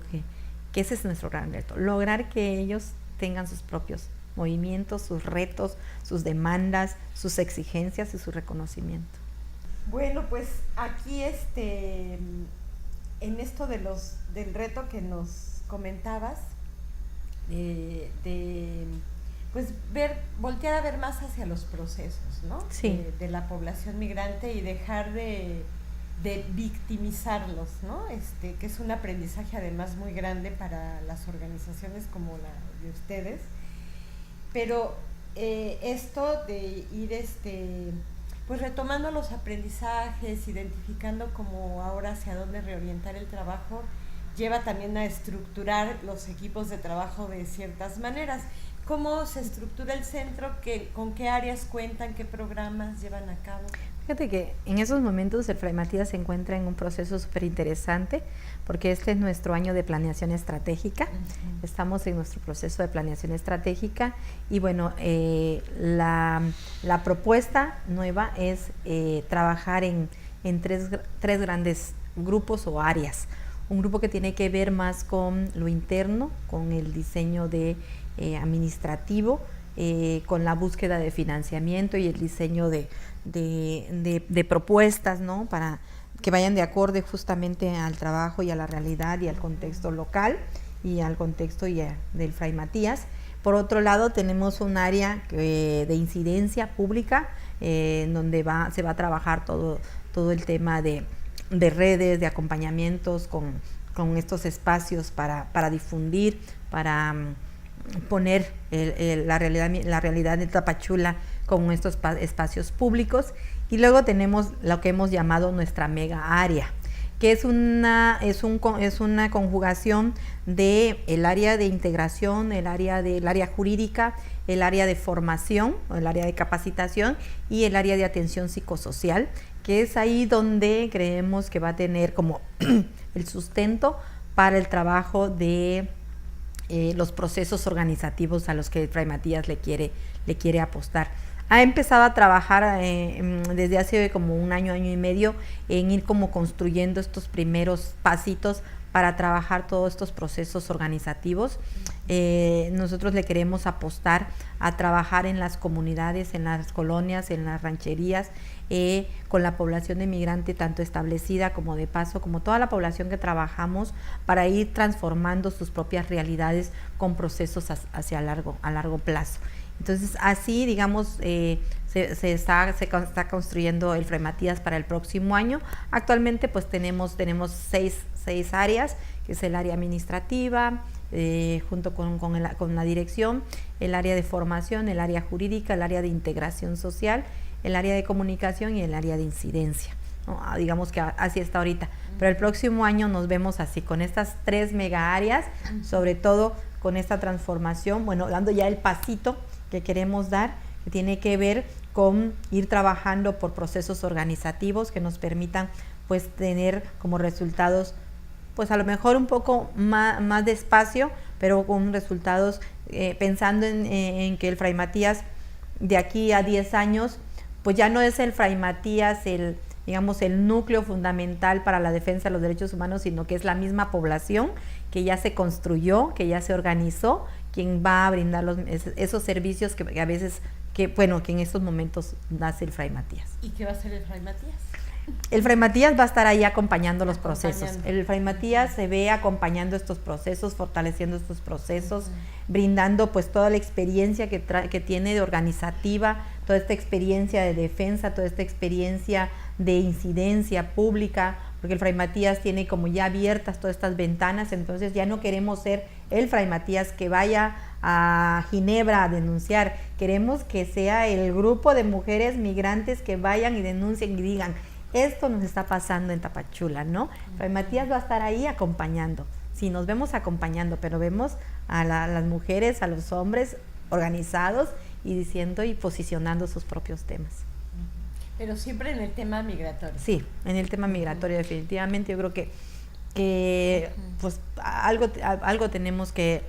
que ese es nuestro gran reto, lograr que ellos tengan sus propios movimientos, sus retos, sus demandas, sus exigencias y su reconocimiento. Pues aquí en esto del reto que nos comentabas, pues voltear a ver más hacia los procesos, ¿no? Sí. De la población migrante y dejar de victimizarlos, ¿no? Que es un aprendizaje además muy grande para las organizaciones como la de ustedes. Pero esto de ir pues retomando los aprendizajes, identificando como ahora hacia dónde reorientar el trabajo, lleva también a estructurar los equipos de trabajo de ciertas maneras. ¿Cómo se estructura el centro? ¿Con qué áreas cuentan? ¿Qué programas llevan a cabo? Fíjate que en esos momentos el Fray Matías se encuentra en un proceso súper interesante, porque este es nuestro año de planeación estratégica. Uh-huh. Estamos en nuestro proceso de planeación estratégica y bueno, la propuesta nueva es trabajar en tres grandes grupos o áreas. Un grupo que tiene que ver más con lo interno, con el diseño administrativo, con la búsqueda de financiamiento y el diseño de propuestas, ¿no? Para que vayan de acorde justamente al trabajo y a la realidad y al contexto local y al contexto del Fray Matías. Por otro lado, tenemos un área de incidencia pública donde se va a trabajar todo el tema de redes, de acompañamientos con estos espacios para difundir, para poner la realidad de Tapachula con estos espacios públicos. Y luego tenemos lo que hemos llamado nuestra mega área. que es una conjugación de el área de integración, el área jurídica, el área de formación, el área de capacitación y el área de atención psicosocial, que es ahí donde creemos que va a tener como el sustento para el trabajo de los procesos organizativos a los que Fray Matías le quiere apostar. Ha empezado a trabajar desde hace como un año y medio en ir como construyendo estos primeros pasitos para trabajar todos estos procesos organizativos. Nosotros le queremos apostar a trabajar en las comunidades, en las colonias, en las rancherías, con la población de migrante tanto establecida como de paso, como toda la población que trabajamos para ir transformando sus propias realidades con procesos a largo plazo. Entonces, así, digamos, se está construyendo el Fray Matías para el próximo año. Actualmente, pues tenemos seis áreas, que es el área administrativa, junto con la dirección, el área de formación, el área jurídica, el área de integración social, el área de comunicación y el área de incidencia, ¿no? Digamos que así está ahorita. Pero el próximo año nos vemos así, con estas 3 mega áreas, sobre todo con esta transformación, bueno, dando ya el pasito que queremos dar, que tiene que ver con ir trabajando por procesos organizativos que nos permitan pues tener como resultados pues a lo mejor un poco más despacio, pero con resultados pensando en que el Fray Matías de aquí a 10 años pues ya no es el Fray Matías el núcleo fundamental para la defensa de los derechos humanos, sino que es la misma población que ya se construyó, que ya se organizó, quien va a brindar esos servicios que en estos momentos nace el Fray Matías. ¿Y qué va a hacer el Fray Matías? El Fray Matías va a estar ahí acompañando los procesos. El Fray Matías se ve acompañando estos procesos, fortaleciendo estos procesos, brindando pues toda la experiencia que tiene de organizativa, toda esta experiencia de defensa, toda esta experiencia de incidencia pública, porque el Fray Matías tiene como ya abiertas todas estas ventanas. Entonces ya no queremos ser el Fray Matías que vaya a Ginebra a denunciar, queremos que sea el grupo de mujeres migrantes que vayan y denuncien y digan, esto nos está pasando en Tapachula, ¿no? Fray Matías va a estar ahí acompañando. Sí, nos vemos acompañando, pero vemos a las mujeres, a los hombres organizados y diciendo y posicionando sus propios temas. Pero siempre en el tema migratorio. Sí, en el tema migratorio definitivamente. Yo creo que pues algo tenemos que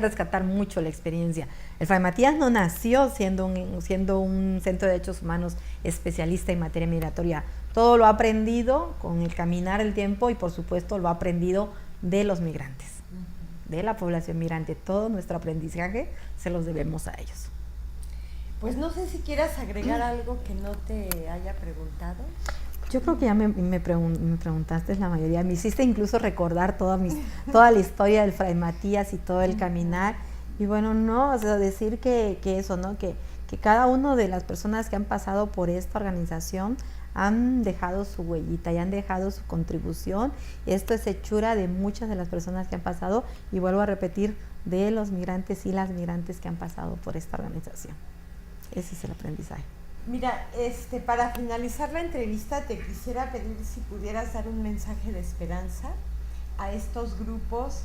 rescatar mucho la experiencia. El Fray Matías no nació siendo un centro de derechos humanos especialista en materia migratoria. Todo lo ha aprendido con el caminar el tiempo y por supuesto lo ha aprendido de los migrantes, de la población migrante. Todo nuestro aprendizaje se los debemos a ellos. Pues no sé si quieras agregar algo que no te haya preguntado. Yo creo que ya me preguntaste la mayoría, me hiciste incluso recordar toda la historia del Fray Matías y todo el caminar, y bueno, no, o sea, decir que eso, ¿no? Que cada una de las personas que han pasado por esta organización han dejado su huellita y han dejado su contribución. Esto es hechura de muchas de las personas que han pasado, y vuelvo a repetir, de los migrantes y las migrantes que han pasado por esta organización. Ese es el aprendizaje. Mira, para finalizar la entrevista te quisiera pedir si pudieras dar un mensaje de esperanza a estos grupos,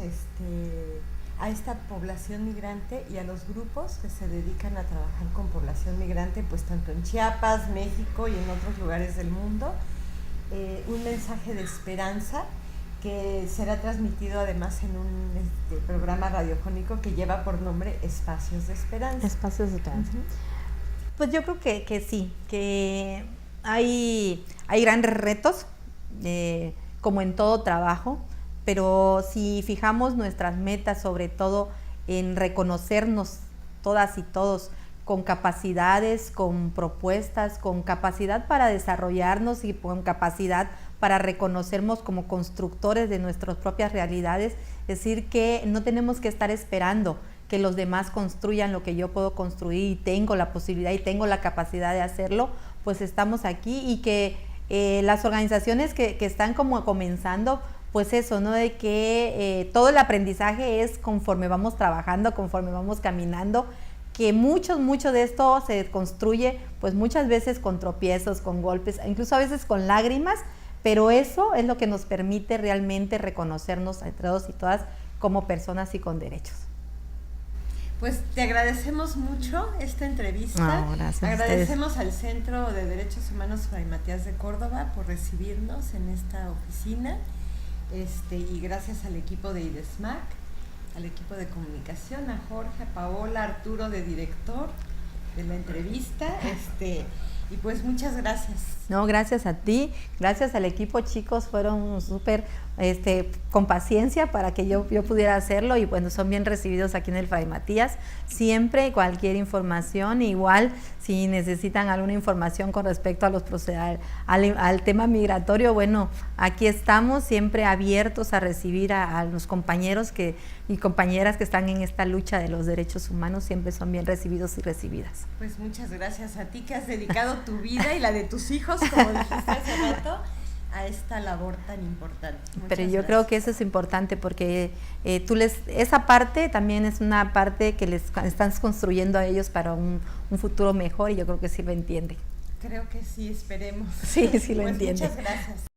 a esta población migrante y a los grupos que se dedican a trabajar con población migrante, pues tanto en Chiapas, México y en otros lugares del mundo. Un mensaje de esperanza que será transmitido además en un programa radiofónico que lleva por nombre Espacios de Esperanza. Espacios de Esperanza. Pues yo creo que sí, que hay grandes retos, como en todo trabajo, pero si fijamos nuestras metas, sobre todo en reconocernos todas y todos con capacidades, con propuestas, con capacidad para desarrollarnos y con capacidad para reconocernos como constructores de nuestras propias realidades, es decir, que no tenemos que estar esperando que los demás construyan lo que yo puedo construir y tengo la posibilidad y tengo la capacidad de hacerlo, pues estamos aquí, y que las organizaciones que están como comenzando, pues eso, ¿no? De que todo el aprendizaje es conforme vamos trabajando, conforme vamos caminando, que mucho de esto se construye pues muchas veces con tropiezos, con golpes, incluso a veces con lágrimas, pero eso es lo que nos permite realmente reconocernos entre todos y todas como personas y con derechos. Pues te agradecemos mucho esta entrevista. No, gracias Agradecemos al Centro de Derechos Humanos Fray Matías de Córdoba por recibirnos en esta oficina, y gracias al equipo de IDESMAC, al equipo de comunicación, a Jorge, a Paola, a Arturo de director de la entrevista, y pues muchas gracias. No, gracias a ti, gracias al equipo, chicos, fueron súper con paciencia para que yo pudiera hacerlo, y bueno, son bien recibidos aquí en el Fray Matías. Siempre cualquier información, igual si necesitan alguna información con respecto a los al tema migratorio, bueno, aquí estamos siempre abiertos a recibir a los compañeros y compañeras que están en esta lucha de los derechos humanos, siempre son bien recibidos y recibidas. Pues muchas gracias a ti que has dedicado tu vida y la de tus hijos, como dijiste hace rato, a esta labor tan importante. Pero yo creo que eso es importante porque esa parte también es una parte que les están construyendo a ellos para un futuro mejor, y yo creo que sí lo entienden. Creo que sí, esperemos. Sí, sí lo pues entienden. Muchas gracias.